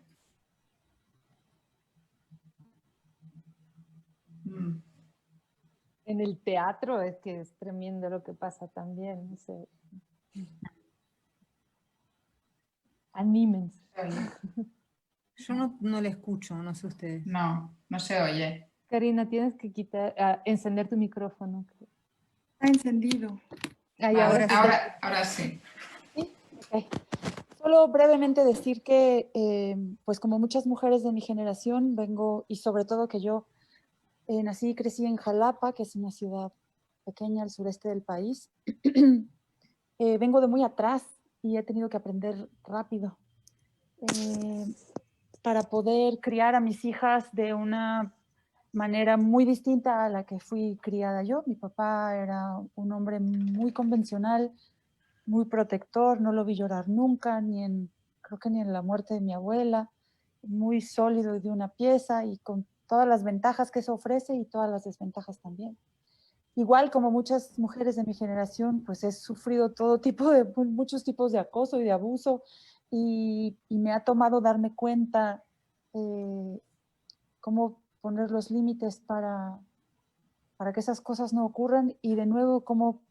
En el teatro es que es tremendo lo que pasa también. No sé. Anímense. Yo no le escucho, no sé ustedes. No, no se oye. Karina, tienes que encender tu micrófono. Está encendido. Ahí, Ahora sí. Ahora sí. ¿Sí? Ok. Solo brevemente decir que, pues como muchas mujeres de mi generación, vengo, y sobre todo que yo nací y crecí en Jalapa, que es una ciudad pequeña al sureste del país. Vengo de muy atrás y he tenido que aprender rápido para poder criar a mis hijas de una manera muy distinta a la que fui criada yo. Mi papá era un hombre muy convencional, muy protector, no lo vi llorar nunca, creo que ni en la muerte de mi abuela, muy sólido y de una pieza y con todas las ventajas que eso ofrece y todas las desventajas también. Igual como muchas mujeres de mi generación, pues he sufrido muchos tipos de acoso y de abuso y me ha tomado darme cuenta cómo poner los límites para que esas cosas no ocurran y de nuevo cómo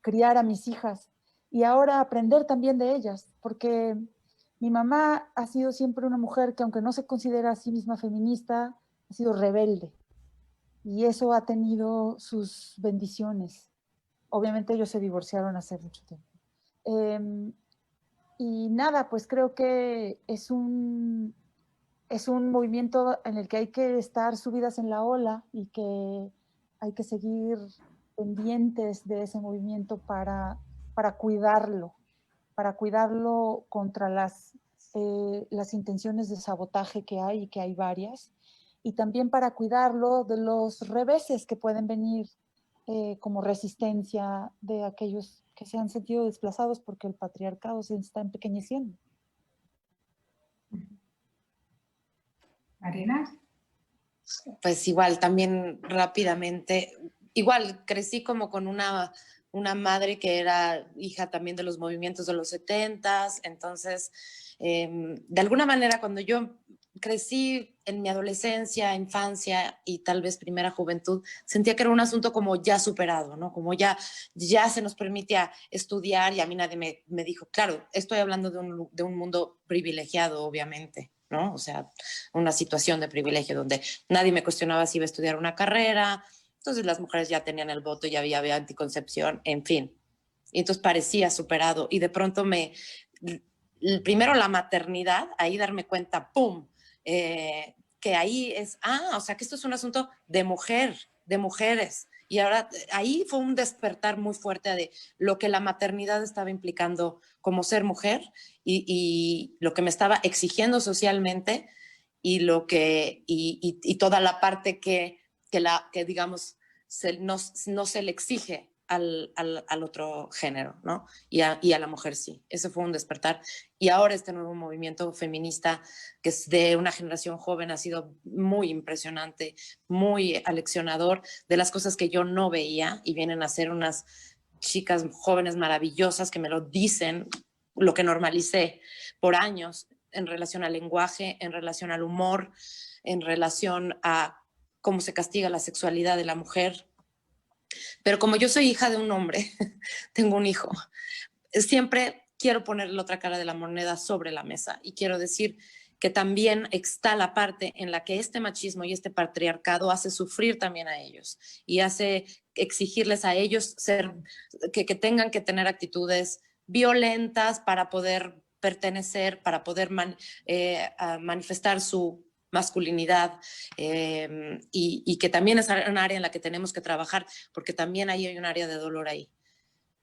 criar a mis hijas y ahora aprender también de ellas, porque mi mamá ha sido siempre una mujer que aunque no se considera a sí misma feminista, ha sido rebelde y eso ha tenido sus bendiciones. Obviamente ellos se divorciaron hace mucho tiempo. Y nada, pues creo que es un movimiento en el que hay que estar subidas en la ola y que hay que seguir pendientes de ese movimiento para cuidarlo contra las intenciones de sabotaje que hay, y que hay varias, y también para cuidarlo de los reveses que pueden venir como resistencia de aquellos que se han sentido desplazados porque el patriarcado se está empequeñeciendo. Marina. Pues igual, también rápidamente, igual crecí como con una madre que era hija también de los movimientos de los 70s, entonces, de alguna manera cuando yo crecí en mi adolescencia, infancia y tal vez primera juventud, sentía que era un asunto como ya superado, ¿no? Como ya se nos permitía estudiar y a mí nadie me dijo, claro, estoy hablando de un mundo privilegiado, obviamente, ¿no? O sea, una situación de privilegio donde nadie me cuestionaba si iba a estudiar una carrera, entonces las mujeres ya tenían el voto, ya había anticoncepción, en fin. Y entonces parecía superado y de pronto primero la maternidad, ahí darme cuenta, ¡pum!, que ahí es, o sea que esto es un asunto de mujeres. Y ahora ahí fue un despertar muy fuerte de lo que la maternidad estaba implicando como ser mujer y lo que me estaba exigiendo socialmente y toda la parte que digamos no se le exige al otro género, ¿no? Y a la mujer sí. Ese fue un despertar. Y ahora este nuevo movimiento feminista, que es de una generación joven, ha sido muy impresionante, muy aleccionador de las cosas que yo no veía y vienen a ser unas chicas jóvenes maravillosas que me lo dicen, lo que normalicé por años en relación al lenguaje, en relación al humor, en relación a cómo se castiga la sexualidad de la mujer. Pero como yo soy hija de un hombre, tengo un hijo, siempre quiero poner la otra cara de la moneda sobre la mesa y quiero decir que también está la parte en la que este machismo y este patriarcado hace sufrir también a ellos y hace exigirles a ellos que tengan que tener actitudes violentas para poder pertenecer, para poder manifestar su masculinidad y que también es un área en la que tenemos que trabajar porque también ahí hay un área de dolor ahí.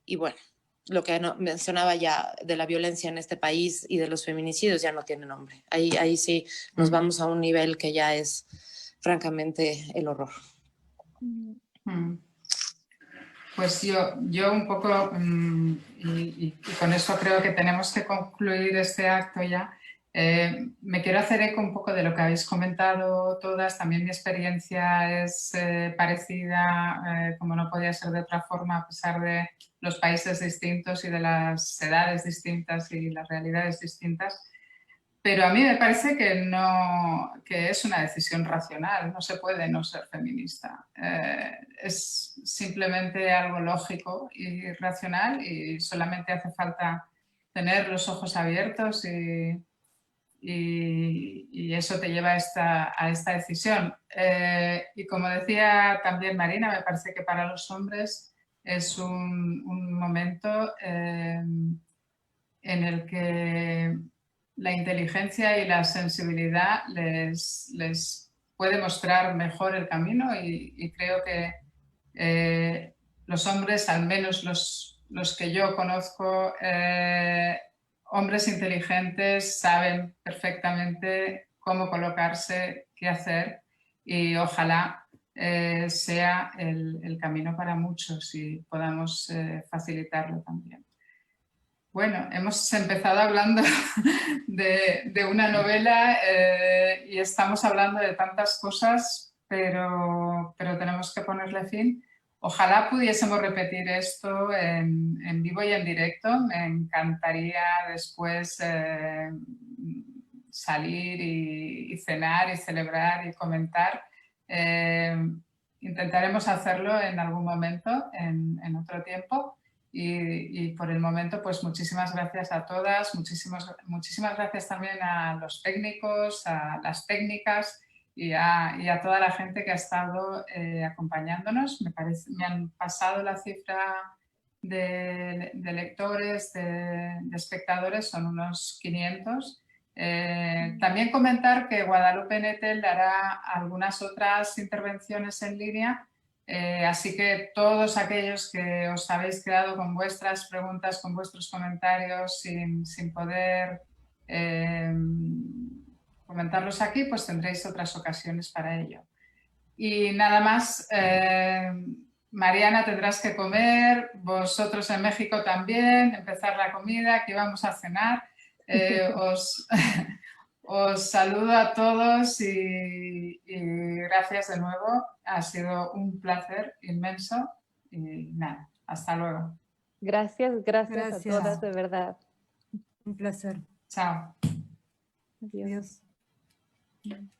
Y bueno, lo que mencionaba ya de la violencia en este país y de los feminicidios ya no tiene nombre. Ahí sí nos vamos a un nivel que ya es francamente el horror. Pues yo un poco, y con esto creo que tenemos que concluir este acto ya, me quiero hacer eco un poco de lo que habéis comentado todas. También mi experiencia es parecida, como no podía ser de otra forma, a pesar de los países distintos y de las edades distintas y las realidades distintas. Pero a mí me parece que no, que es una decisión racional, no se puede no ser feminista. Es simplemente algo lógico y racional y solamente hace falta tener los ojos abiertos y eso te lleva a esta decisión. Y como decía también Marina, me parece que para los hombres es un momento en el que la inteligencia y la sensibilidad les puede mostrar mejor el camino y creo que los hombres, al menos los que yo conozco, hombres inteligentes, saben perfectamente cómo colocarse, qué hacer y ojalá sea el camino para muchos y podamos facilitarlo también. Bueno, hemos empezado hablando de una novela y estamos hablando de tantas cosas, pero tenemos que ponerle fin. Ojalá pudiésemos repetir esto en vivo y en directo. Me encantaría después salir y cenar y celebrar y comentar. Intentaremos hacerlo en algún momento, en otro tiempo. Y por el momento, pues muchísimas gracias a todas, muchísimas gracias también a los técnicos, a las técnicas y a toda la gente que ha estado acompañándonos. Me han pasado la cifra de lectores, de espectadores, son unos 500. También comentar que Guadalupe Nettel dará algunas otras intervenciones en línea. Así que todos aquellos que os habéis quedado con vuestras preguntas, con vuestros comentarios sin poder comentarlos aquí, pues tendréis otras ocasiones para ello. Y nada más, Mariana, tendrás que comer, vosotros en México también, empezar la comida, que vamos a cenar. Os saludo a todos y gracias de nuevo. Ha sido un placer inmenso y nada, hasta luego. Gracias a Gracias. todas, de verdad. Un placer. Chao. Adiós. Adiós.